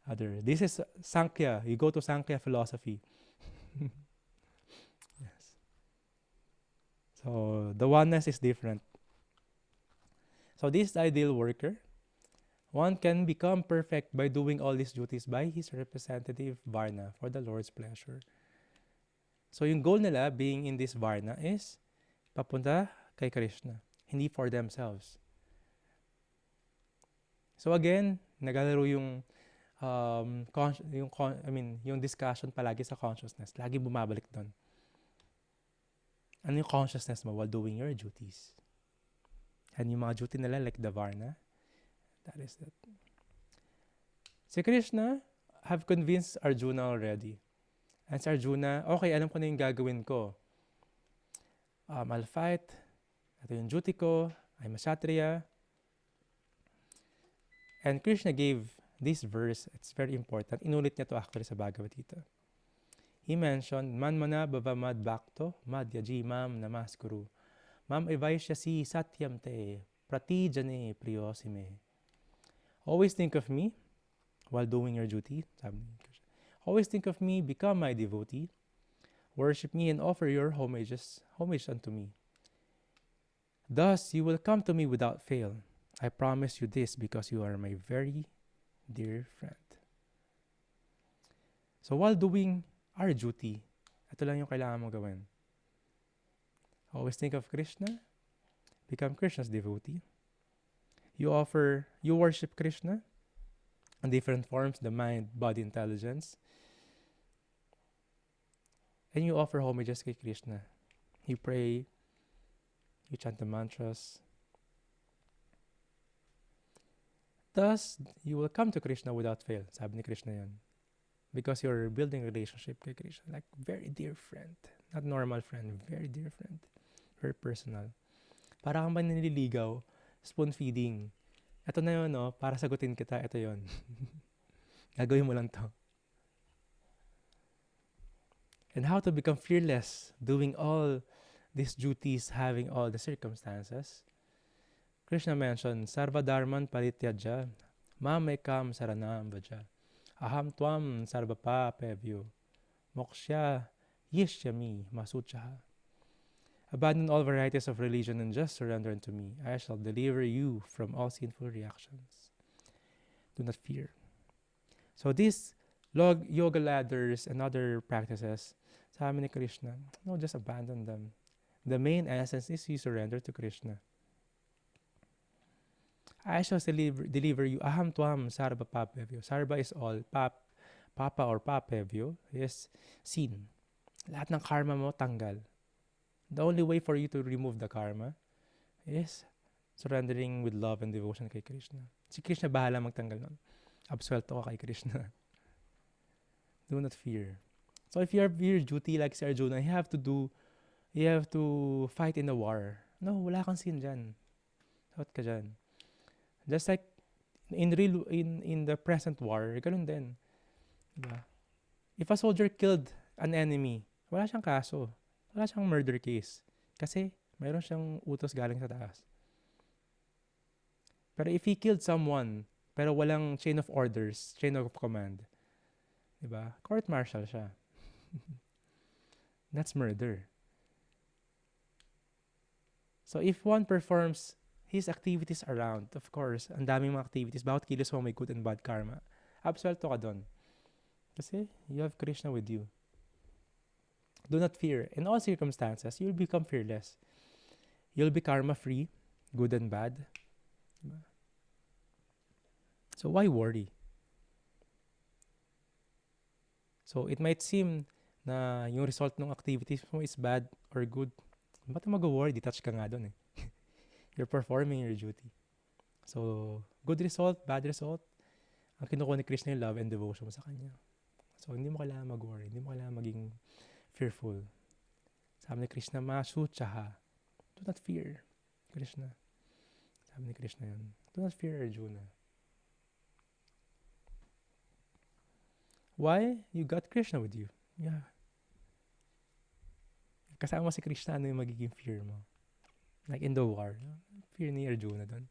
other. This is Sankhya. You go to Sankhya philosophy. Yes. So, the oneness is different. So, this ideal worker, one can become perfect by doing all these duties by his representative Varna for the Lord's pleasure. So, yung goal nila being in this Varna is papunta kay Krishna, hindi for themselves. So, again, nagalaro yung yung discussion palagi sa consciousness. Lagi bumabalik doon. Ano yung consciousness mo while doing your duties? And yung mga duty nila like the Varna, that is that. Si Krishna have convinced Arjuna already. And si Arjuna, okay, alam ko na yung gagawin ko. I'll fight. Ito yung duty ko. I'm a Kshatriya. And Krishna gave this verse. It's very important. Inulit niya to actually sa Bhagavad Gita. He mentioned, Manmana bhavamad bhakto madhyaji mam namaskuru. Mam evaishyasi satyam te pratijane priyosime. Always think of me while doing your duty. Always think of me, become my devotee. Worship me and offer your homage unto me. Thus you will come to me without fail. I promise you this because you are my very dear friend. So while doing our duty, ito lang yung kailangan mong gawin. Always think of Krishna, become Krishna's devotee. You worship Krishna in different forms, the mind, body, intelligence. And you offer homages kay Krishna. You pray, you chant the mantras. Thus, you will come to Krishna without fail. Sabi ni Krishna yan. Because you're building a relationship kay Krishna. Like, very dear friend. Not normal friend, very dear friend. Very personal. Para kang ba nililigaw, spoon feeding. Ito na yun, no? Para sagutin kita, ito yun. Gagawin mo lang to. And how to become fearless, doing all these duties, having all the circumstances. Krishna mentioned, Sarva Dharman Parityaja, Mamekam Saranam Vaja, Aham Tvam Sarva Papevyo, Moksha Yishyami Masuchaha. Abandon all varieties of religion and just surrender unto me. I shall deliver you from all sinful reactions. Do not fear. So these yoga ladders and other practices, sabi ni Krishna, no, just abandon them. The main essence is you surrender to Krishna. I shall deliver you. Aham Tvam Sarva Papevyo. Sarva is all. Papa or Papevyo is sin. Lahat ng karma mo tanggal. The only way for you to remove the karma is surrendering with love and devotion kay Krishna. Si Krishna bahala magtanggal nun. Absuelto ka kay Krishna. Do not fear. So if you have your duty like si Arjuna, you have to fight in the war. No, wala kang sin dyan. Out ka dyan. Just like in the present war, ganun din. Diba? If a soldier killed an enemy, wala siyang kaso. Wala siyang murder case. Kasi mayroon siyang utos galing sa taas. Pero if he killed someone, pero walang chain of orders, chain of command, diba? Court martial siya. That's murder. So if one performs his activities around, of course, ang daming mga activities, bawat kilos mo may good and bad karma. Absuelto ka doon. Kasi you have Krishna with you. Do not fear. In all circumstances, you'll become fearless. You'll be karma-free, good and bad. So why worry? So it might seem na yung result ng activities mo is bad or good. Ba't mag-worry? Detach ka nga doon eh. You're performing your duty. So, good result, bad result, ang kinukuha ni Krishna yung love and devotion mo sa Kanya. So, hindi mo kailangan mag-worry. Hindi mo kailangan maging fearful. Sabi ni Krishna, Masuchaha. Do not fear, Krishna. Sabi ni Krishna yun. Do not fear, Arjuna. Why? You got Krishna with you. Yeah. Kasama si Krishna, ano yung magiging fear mo? Like in the war. Fear ni Arjuna doon.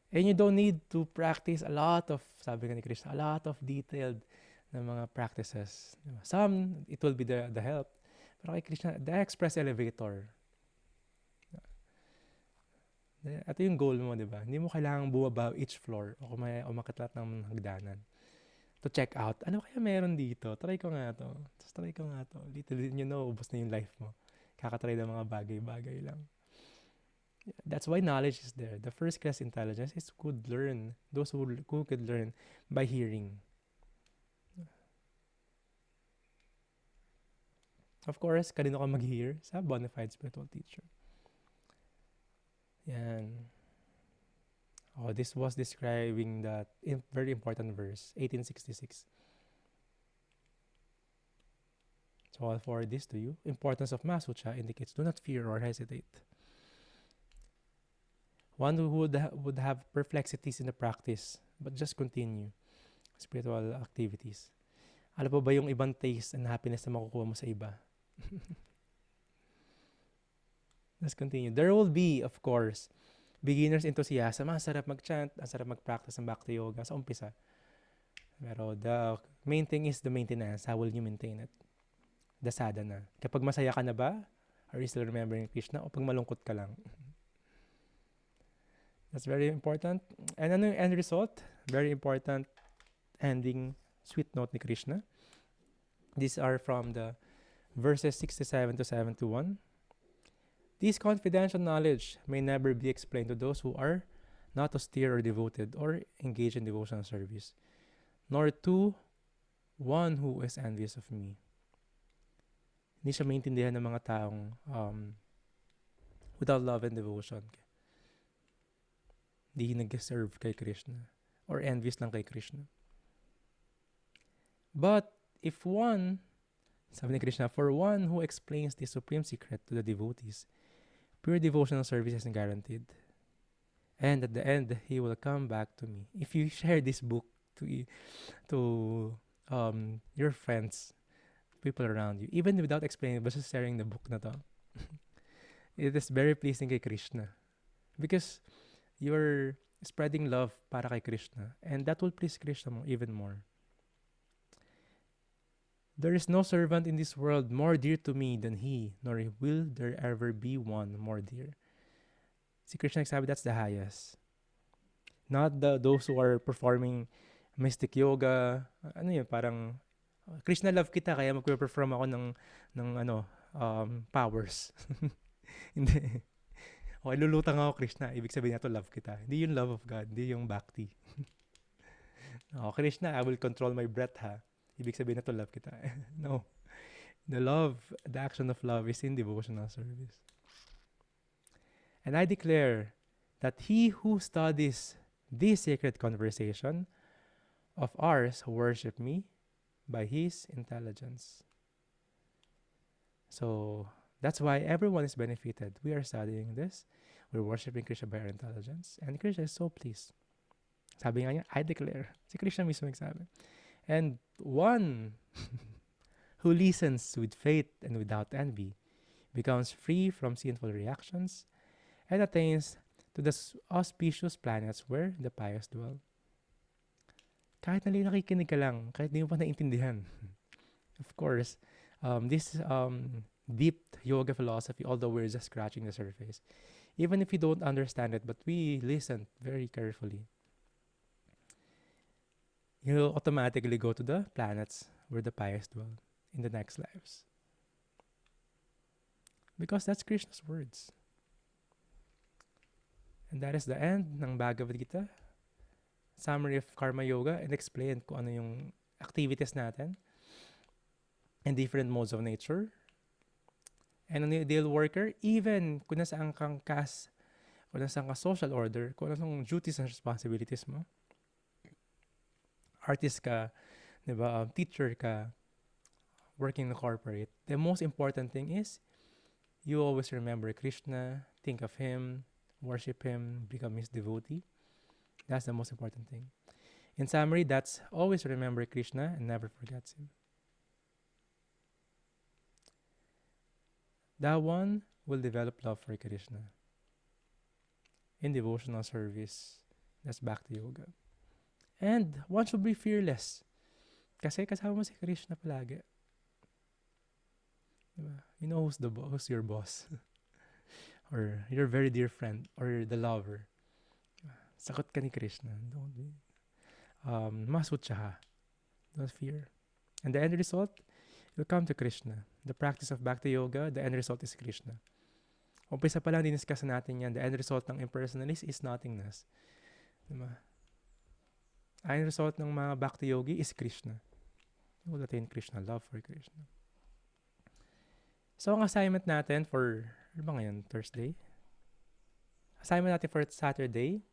And you don't need to practice a lot of, sabi nga ni Krishna, a lot of detailed na mga practices. Some, it will be the help. Pero kay Krishna, the express elevator. Ito yung goal mo, di ba? Hindi mo kailangang bumaba each floor o umakit lahat ng hagdanan to check out. Ano kaya meron dito? Try ko nga to. Just try ko nga to. Little did you know, ubos na yung life mo. Kakatry ng mga bagay-bagay lang. That's why knowledge is there. The first class intelligence is could learn. Those who could learn by hearing. Of course, kanino ka mag-hear? Sa bona fide spiritual teacher. Yan. Oh, this was describing that very important verse, 1866. So I'll forward this to you. Importance of Masucha indicates do not fear or hesitate. One who would have perplexities in the practice, but just continue spiritual activities. Alam po ba yung ibang taste and happiness na makukuha mo sa iba? Let's continue. There will be, of course, beginner's enthusiasm. Ang sarap mag-chant, ang sarap mag-practice ng Bhakti Yoga sa umpisa. Pero the main thing is the maintenance. How will you maintain it? The sadhana. Kapag masaya ka na ba? Are you still remembering Krishna? O pag malungkot ka lang? That's very important. And ano yung end result? Very important ending sweet note ni Krishna. These are from the verses 67 to 71. This confidential knowledge may never be explained to those who are not austere or devoted or engaged in devotional service, nor to one who is envious of me. Hindi siya maintindihan ng mga taong without love and devotion. Hindi nag-serve kay Krishna or envious lang kay Krishna. But if one, sabi ni Krishna, for one who explains the supreme secret to the devotees, pure devotional service is guaranteed. And at the end, he will come back to me. If you share this book to your friends, people around you, even without explaining, but just sharing the book na to, it is very pleasing kay Krishna. Because you're spreading love para kay Krishna. And that will please Krishna even more. There is no servant in this world more dear to me than he, nor will there ever be one more dear. Si Krishna nagsabi, that's the highest. Not those who are performing mystic yoga. Ano yun, parang Krishna love kita kaya mag-perform ako ng powers. Hindi. Okay, lulutang ako Krishna. Ibig sabihin na to love kita. Hindi yung love of God. Hindi yung bhakti. Krishna, I will control my breath ha. Ibig sabihin na to love kita. No. The action of love is in devotional service. And I declare that he who studies this sacred conversation of ours worship me by his intelligence. So that's why everyone is benefited. We are studying this. We're worshiping Krishna by our intelligence. And Krishna is so pleased. Sabi nga niya, I declare. Si Krishna mismo nagsabi. And one who listens with faith and without envy becomes free from sinful reactions and attains to the auspicious planets where the pious dwell. Kahit nakikinig ka lang, kahit di mo pa naintindihan. Of course, this deep yoga philosophy, although we're just scratching the surface, even if we don't understand it, but we listen very carefully, you'll automatically go to the planets where the pious dwell in the next lives. Because that's Krishna's words. And that is the end ng Bhagavad Gita. Summary of Karma Yoga and explain kung ano yung activities natin and different modes of nature. And ang ideal worker, even kung nasaan kang caste, kung nasaan ka social order, kung anong duties and responsibilities mo. Artist ka, diba? Teacher ka, working in a corporate. The most important thing is you always remember Krishna, think of him, worship him, become his devotee. That's the most important thing. In summary, that's always remember Krishna and never forget him. That one will develop love for Krishna. In devotional service, that's Bhakti Yoga. And one should be fearless. Kasi kasama mo si Krishna palagi. Diba? You know who's your boss. Or your very dear friend. Or the lover. Sakot ka ni Krishna. Don't be. Masutsaha. Don't fear. And the end result, you'll come to Krishna. The practice of Bhakti Yoga, the end result is Krishna. Umpisa pa lang, diniscuss natin yan. The end result ng impersonalist is nothingness. Diba? Ang result ng mga Bhakti Yogi is Krishna. You will attain Krishna, love for Krishna. So, ang assignment natin for, ano ba ngayon? Thursday? Assignment natin for Saturday,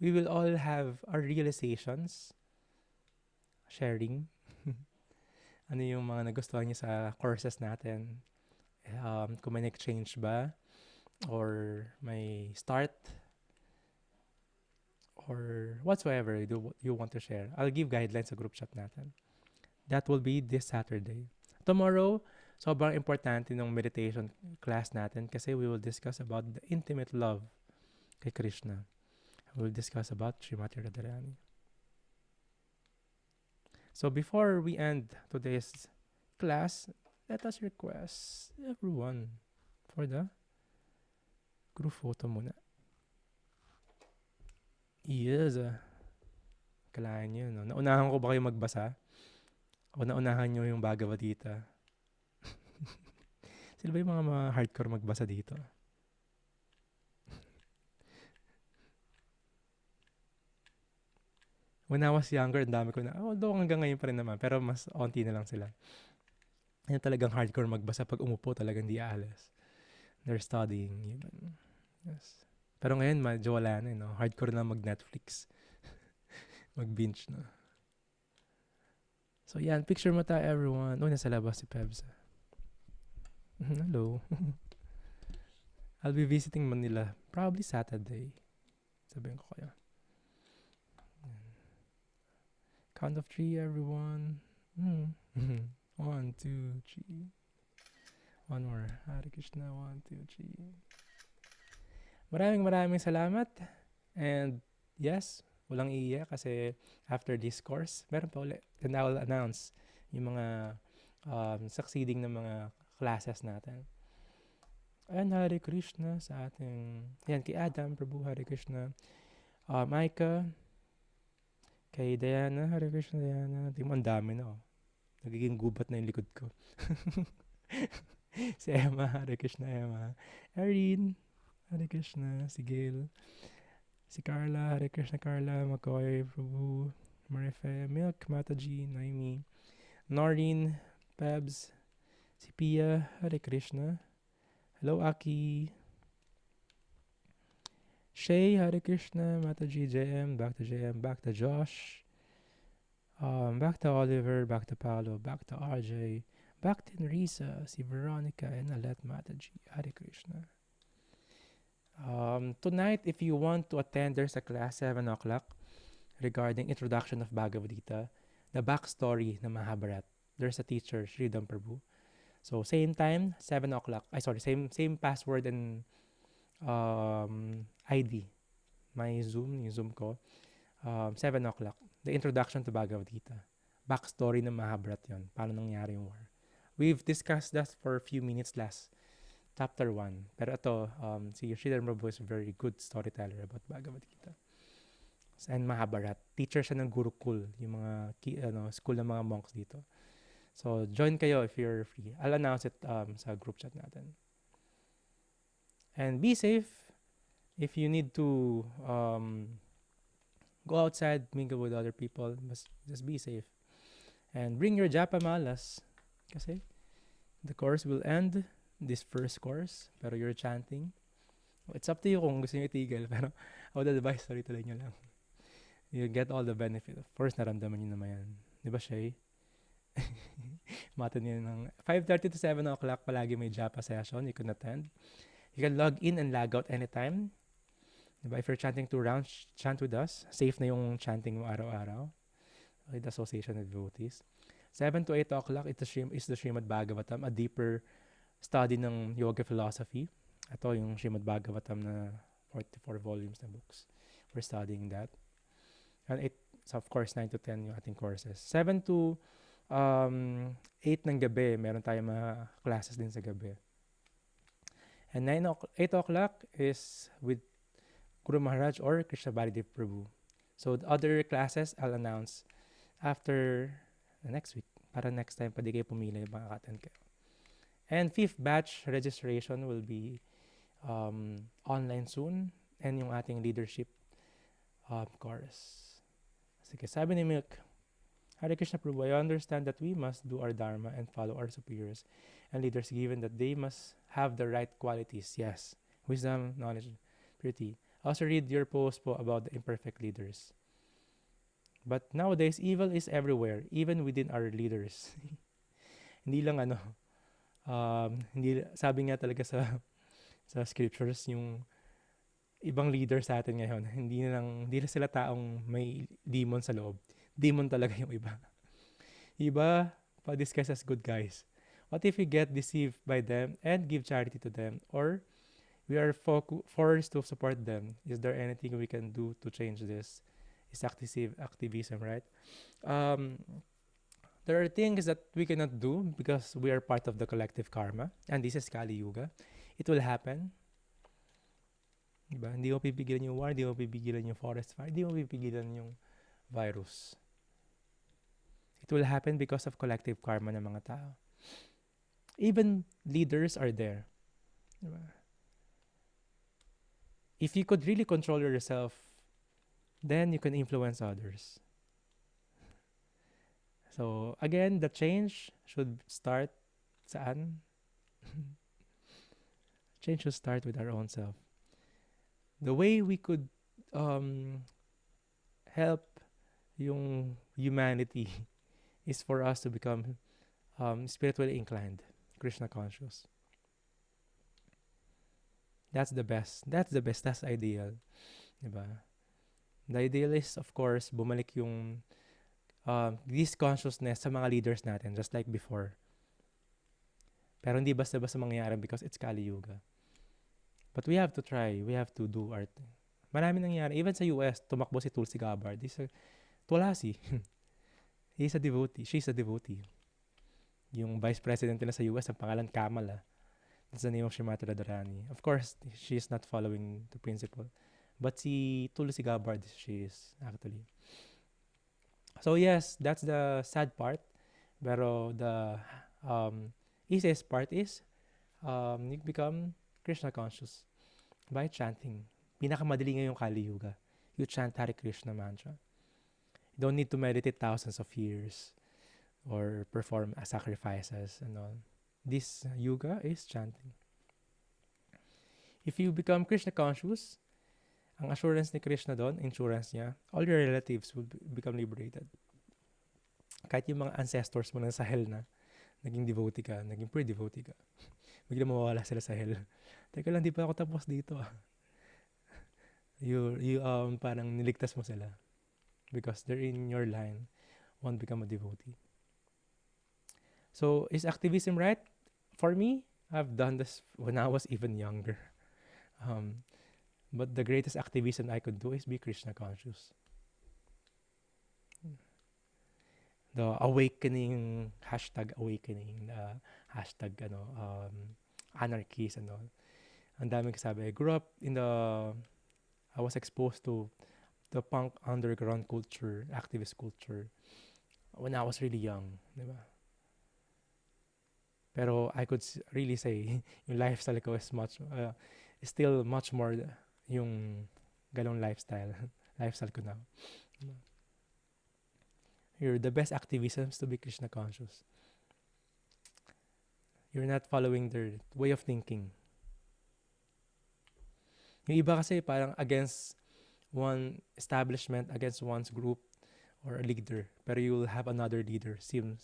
we will all have our realizations, sharing, ano yung mga nagustuhan niyo sa courses natin, kung may nag-change ba, or may start, or whatsoever you want to share. I'll give guidelines sa group chat natin. That will be this Saturday. Tomorrow, sobrang importante ng meditation class natin kasi we will discuss about the intimate love kay Krishna. We will discuss about Srimati Radharani. So before we end today's class, let us request everyone for the group photo muna. Yes. Kailangan nyo, no? Naunahan ko ba kayo magbasa? O naunahan nyo yung Bhagavad Gita? Sila ba yung mga hardcore magbasa dito? When I was younger, ang dami ko na, although hanggang ngayon pa rin naman, pero mas onti na lang sila. Yan talagang hardcore magbasa. Pag umupo, talagang di aalis. They're studying. Even. Yes. Pero ngayon, medyo wala na, no? Hardcore na mag-Netflix. Mag-binge, no? So, yan. Picture mo tayo, everyone. Nasa labas si Pebs. Hello. I'll be visiting Manila. Probably Saturday. Sabihin ko kayo. Count of 3, everyone. 1, 2, 3. One more. Hare Krishna. 1, 2, 3. Maraming salamat. And yes, walang iiyak kasi after this course, meron pa ulit. And I will announce yung mga succeeding na mga classes natin. And Hare Krishna sa ating, yan, kay Adam, Prabhu, Hare Krishna. Maika, kay Diana, Hare Krishna, Diana. Tingnan mo, ang dami na, oh. Nagiging gubat na yung likod ko. Si Emma, Hare Krishna, Emma. Erin, Hare Krishna. Si Gail. Si Carla, Hare Krishna, Carla. McCoy, Prabhu. Marife, Milk, Mataji, Naimi. Noreen, Pebs. Si Pia, Hare Krishna. Hello, Aki. Shay, Hare Krishna, Mataji, JM, back to JM, back to Josh, back to Oliver, back to Paolo, back to RJ, back to Nerissa, si Veronica, and Alet Mataji, Hare Krishna. Tonight, if you want to attend, there's a class 7 o'clock regarding introduction of Bhagavad Gita, the backstory ng Mahabharat. There's a teacher, Sridham Prabhu. So same time, 7 o'clock. Same password and ID. My Zoom, yung Zoom ko. 7 o'clock. The introduction to Bhagavad Gita. Backstory ng Mahabharat yon. Paano nangyari yung war. We've discussed that for a few minutes last chapter 1. Pero ito, si Sridham Prabhu is a very good storyteller about Bhagavad Gita. And Mahabharat. Teacher siya ng Gurukul, yung mga school ng mga monks dito. So, join kayo if you're free. I'll announce it sa group chat natin. And be safe. If you need to go outside, mingle with other people, just be safe. And bring your japa malas. Kasi the course will end, this first course, pero you're chanting. It's up to you kung gusto nyo itigil. Pero I would advise, tuloy nyo lang. You get all the benefit. Of course, naramdaman nyo naman yan. Di ba, Shay? Mata niyo ng 5:30 to 7 o'clock palagi may japa session. You can attend. You can log in and log out anytime. Diba? If you're chanting 2 rounds, chant with us. Safe na yung chanting mo araw-araw. With the Association of Devotees. 7 to 8 o'clock is the Srimad Bhagavatam, a deeper study ng yoga philosophy. Ito yung Srimad Bhagavatam na 44 volumes na books. We're studying that. And so of course, 9 to 10 yung ating courses. 7 to 8 ng gabi, meron tayong mga classes din sa gabi. And 8 o'clock is with Guru Maharaj or Krishna Baladev Prabhu. So the other classes, I'll announce after the next week. Para next time, pwede kayo pumili, makaka-attend kayo. And 5th batch registration will be online soon. And yung ating leadership course. Sige, sabi ni Milk, Hare Krishna Prabhu, I understand that we must do our dharma and follow our superiors and leaders given that they must have the right qualities. Yes, wisdom, knowledge, purity. I also read your post po about the imperfect leaders. But nowadays, evil is everywhere, even within our leaders. Hindi lang sabi nga talaga sa scriptures, yung ibang leader sa atin ngayon, hindi na sila taong may demon sa loob. Demon talaga yung iba. Iba, pa-disguise as good guys. What if we get deceived by them and give charity to them? Or we are forced to support them? Is there anything we can do to change this? It's activism, right? There are things that we cannot do because we are part of the collective karma. And this is Kali Yuga. It will happen. Diba? Hindi mo pipigilan yung war, hindi mo pipigilan yung forest fire, hindi mo pipigilan yung virus. It will happen because of collective karma ng mga tao. Even leaders are there. Diba? If you could really control yourself, then you can influence others. So, again, the change should start saan? Change should start with our own self. The way we could help yung humanity is for us to become spiritually inclined, Krishna conscious. That's the best. That's ideal. Diba? The ideal is, of course, bumalik yung this consciousness sa mga leaders natin, just like before. Pero hindi basta-basta mangyayari because it's Kali Yuga. But we have to try. We have to do our thing. Marami nangyayari. Even sa US, tumakbo si Tulsi Gabbard. Tulasi. He's a devotee. She's a devotee. Yung vice president nila sa US, ang pangalan Kamala. That's the name of Shrimati Radharani. Of course, she is not following the principle. But si Tulsi Gabbard, she is actually. So yes, that's the sad part. Pero the easiest part is you become Krishna conscious by chanting. Pinakamadali ngayong Kali Yuga. You chant Hare Krishna mantra. You don't need to meditate thousands of years or perform sacrifices and all. This yuga is chanting. If you become Krishna conscious, Ang assurance ni Krishna doon, insurance niya, all your relatives will become liberated. Kahit yung mga ancestors mo na sa hell na, naging devotee ka, naging pre-devotee ka, bigla mawawala sila sa hell. Teka lang, di pa ako tapos dito. Parang niligtas mo sila. Because they're in your line, won't become a devotee. So, is activism right? For me, I've done this when I was even younger. But the greatest activism I could do is be Krishna conscious. The awakening, #awakening, hashtag anarchies and all. Ang daming kasabi. I was exposed to the punk underground culture, activist culture, when I was really young, di ba? Pero I could really say, yung lifestyle ko is still much more yung galong lifestyle ko now. The best activism is to be Krishna conscious. You're not following their way of thinking. Yung iba kasi parang against one establishment, against one's group or a leader. Pero you will have another leader. Same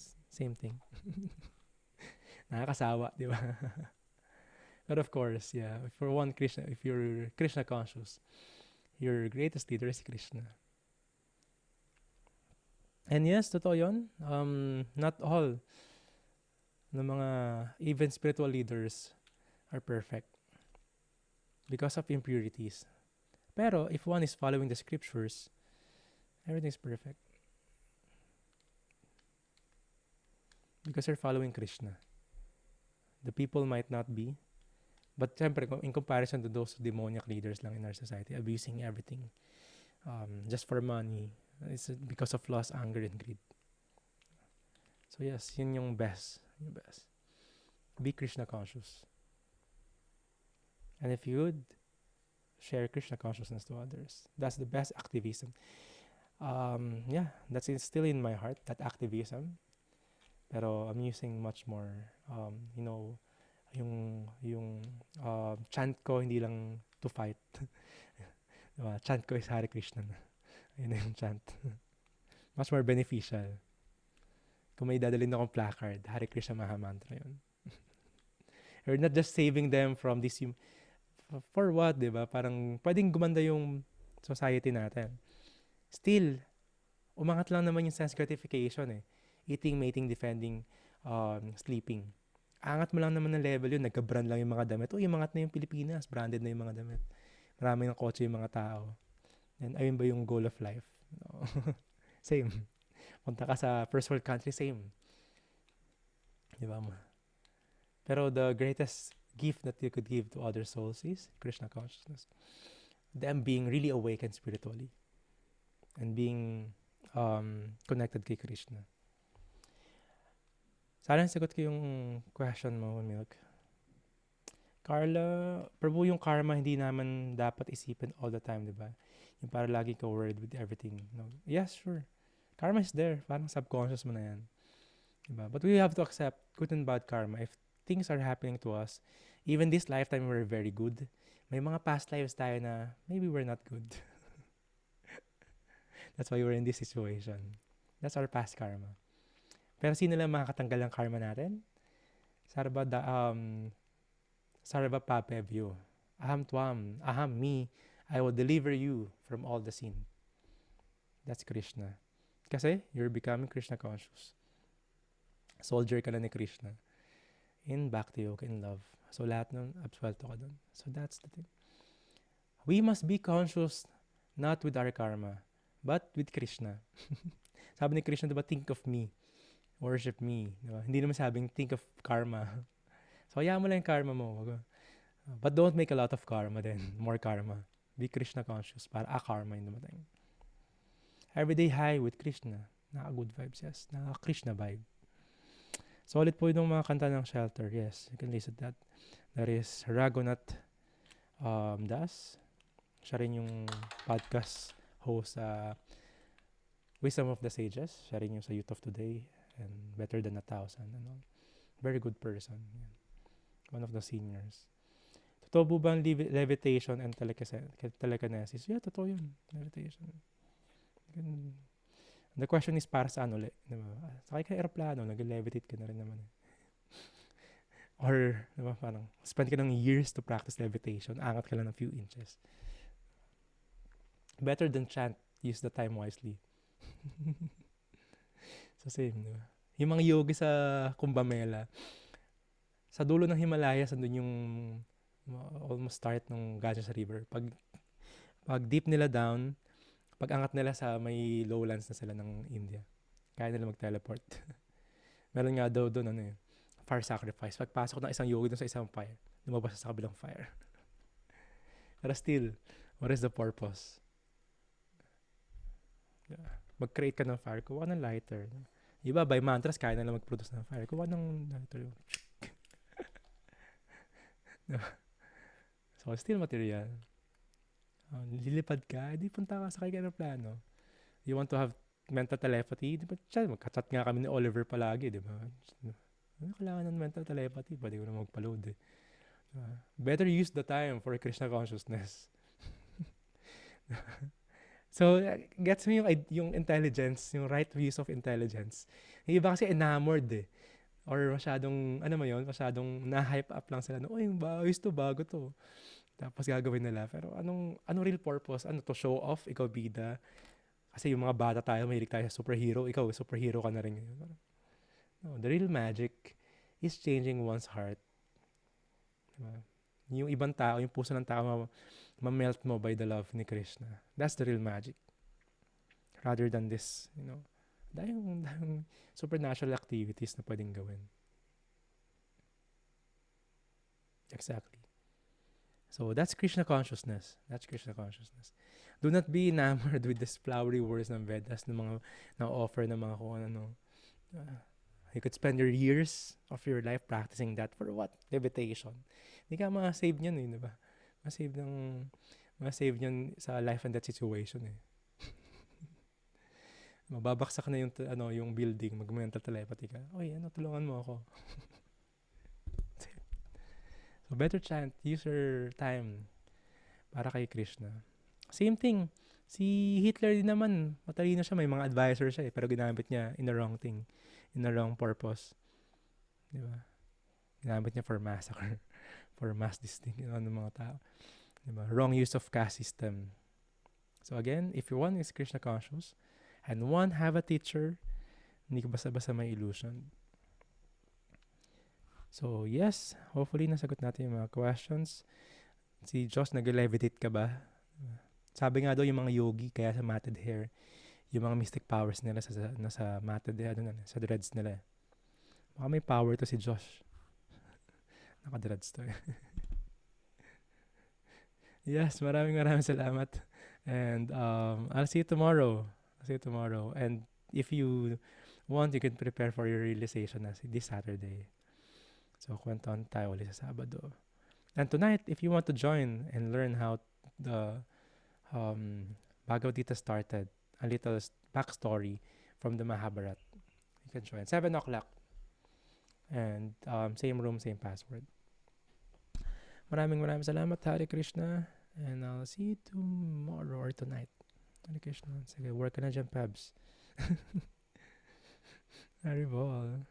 thing. Nakakasawa, di ba? But of course, yeah, if you're Krishna conscious, your greatest leader is Krishna. And yes, totoo yun. Not all ng mga even spiritual leaders are perfect because of impurities. Pero if one is following the scriptures, everything's perfect. Because they're following Krishna. The people might not be, but syempre, in comparison to those demoniac leaders lang in our society, abusing everything just for money, it's because of lust, anger, and greed. So yes, yun yung best. Be Krishna conscious. And if you would share Krishna consciousness to others, that's the best activism. That's still in my heart, that activism. Pero I'm using much more, yung chant ko hindi lang to fight. Diba? Chant ko is Hare Krishna na. Yun yung chant. Much more beneficial. Kung may dadalhin akong placard, Hare Krishna Mahamantra yun. Or not just saving them from this, for what, diba? Parang pwedeng gumanda yung society natin. Still, umangat lang naman yung sense gratification eh. Eating, mating, defending, sleeping. Angat mo lang naman ng level yun. Nagka-brand lang yung mga damit. Yung angat na yung Pilipinas. Branded na yung mga damit. Marami ng kotse yung mga tao. And ayun ba yung goal of life? No. Same. Punta ka sa first world country, same. Diba mo? Pero the greatest gift that you could give to other souls is Krishna consciousness. Them being really awakened spiritually. And being connected kay Krishna. Sana sagot ko yung question mo, Milk. Carla, Prabhu, yung karma hindi naman dapat isipin all the time, di ba? Yung para lagi ka worried with everything. No? Yes, sure. Karma is there. Parang subconscious mo na yan. Diba? But we have to accept good and bad karma. If things are happening to us, even this lifetime we're very good, may mga past lives tayo na maybe we're not good. That's why we're in this situation. That's our past karma. Pero sino lang makakatanggal ng karma natin? Sarva papebyo. Aham twam. Aham me. I will deliver you from all the sin. That's Krishna. Kasi you're becoming Krishna conscious. Soldier ka na ni Krishna. In Bhakti Yoga, in love. So lahat nun, absuelto ka dun. So that's the thing. We must be conscious not with our karma, but with Krishna. Sabi ni Krishna, diba, think of me. Worship me. Diba? Hindi naman sabing think of karma. So hayaan mo lang yung karma mo. But don't make a lot of karma then. More karma. Be Krishna conscious para karma yung dumating. Everyday high with Krishna. Naka-good vibes, yes. Naka-Krishna vibe. Solid po yung mga kanta ng Shelter. Yes, you can listen to that. That is Raghunath Das. Siya rin yung podcast host sa Wisdom of the Sages. Siya rin yung sa Youth of Today and Better Than 1,000. Very good person. One of the seniors. Totoo ba ang levitation and telekinesis? Yeah, totoo yun. Levitation. The question is para saan ulit? Diba? Sakay ka aeroplano, nag-levitate ka na rin naman. Or, diba, parang, spend ka ng years to practice levitation, angat ka lang ng few inches. Better than chant, use the time wisely. So, same, diba? Yung mga yogi sa Kumbh Mela, sa dulo ng Himalayas, andun yung almost start ng Ganges River. Pag deep nila down, pag angat nila sa may lowlands na sila ng India, kaya nila mag-teleport. Meron nga daw doon, fire sacrifice. Pagpasok ng isang yogi doon sa isang fire, lumabas sa kabilang fire. Pero still, what is the purpose? Mag-create ka ng fire, kuha ka ng lighter. Iba, by mantras, kaya nila mag-produce ng fire. Kuha ng lighter. So, still material. Lilipad ka, di punta ka sa aeroplano. You want to have mental telepathy? Di ba, magka-chat nga kami ni Oliver palagi, di ba? Kailangan ng mental telepathy, pwede ko na magpa-load eh. Better use the time for Krishna consciousness. So, gets me yung intelligence, yung right use of intelligence. Yung iba kasi enamored eh. Or masyadong, masyadong na-hype up lang sila. Yung bago to. Tapos gagawin nila. Pero anong real purpose? To show off? Ikaw bida? Kasi yung mga bata tayo, mahilig tayo sa superhero. Ikaw, superhero ka na rin. No, the real magic is changing one's heart. Diba? Yung ibang tao, yung puso ng tao, ma-melt mo by the love ni Krishna. That's the real magic. Rather than this, dahil supernatural activities na pwedeng gawin. Exactly. So, that's Krishna consciousness. Do not be enamored with these flowery words ng Vedas, ng mga na-offer ng mga kung ano. You could spend your years of your life practicing that for what? Levitation. Hindi ka ma-save niyan eh, di ba? Ma-save niyan sa life and death situation eh. Mababaksak na yung building, mag-mental telepathy ka. Tulungan mo ako. So, better chant, use your time para kay Krishna. Same thing, si Hitler din naman, matalino siya, may mga advisor siya pero ginamit niya in the wrong thing, in the wrong purpose. Di ba? Ginamit niya for massacre, for mass distinction ng mga tao. Di ba? Wrong use of caste system. So again, if one is Krishna conscious, and one have a teacher, hindi ka basta-basta may illusion. So, yes, hopefully nasagot natin yung mga questions. Si Josh, nag-levitate ka ba? Sabi nga daw yung mga yogi, kaya sa matted hair, yung mga mystic powers nila nasa matted hair, sa dreads nila. Baka may power to si Josh. Naka-dreads to eh. Yes, maraming salamat. And I'll see you tomorrow. And if you want, you can prepare for your realization this Saturday. So, kwentuhan tayo ulit sa Sabado. And tonight, if you want to join and learn how the Bhagavad Gita started, a little backstory from the Mahabharata, you can join. 7 o'clock. And same room, same password. Maraming salamat, Hare Krishna. And I'll see you tomorrow or tonight. Hare Krishna. Sige, work ka na dyan, Pabs. Haribol.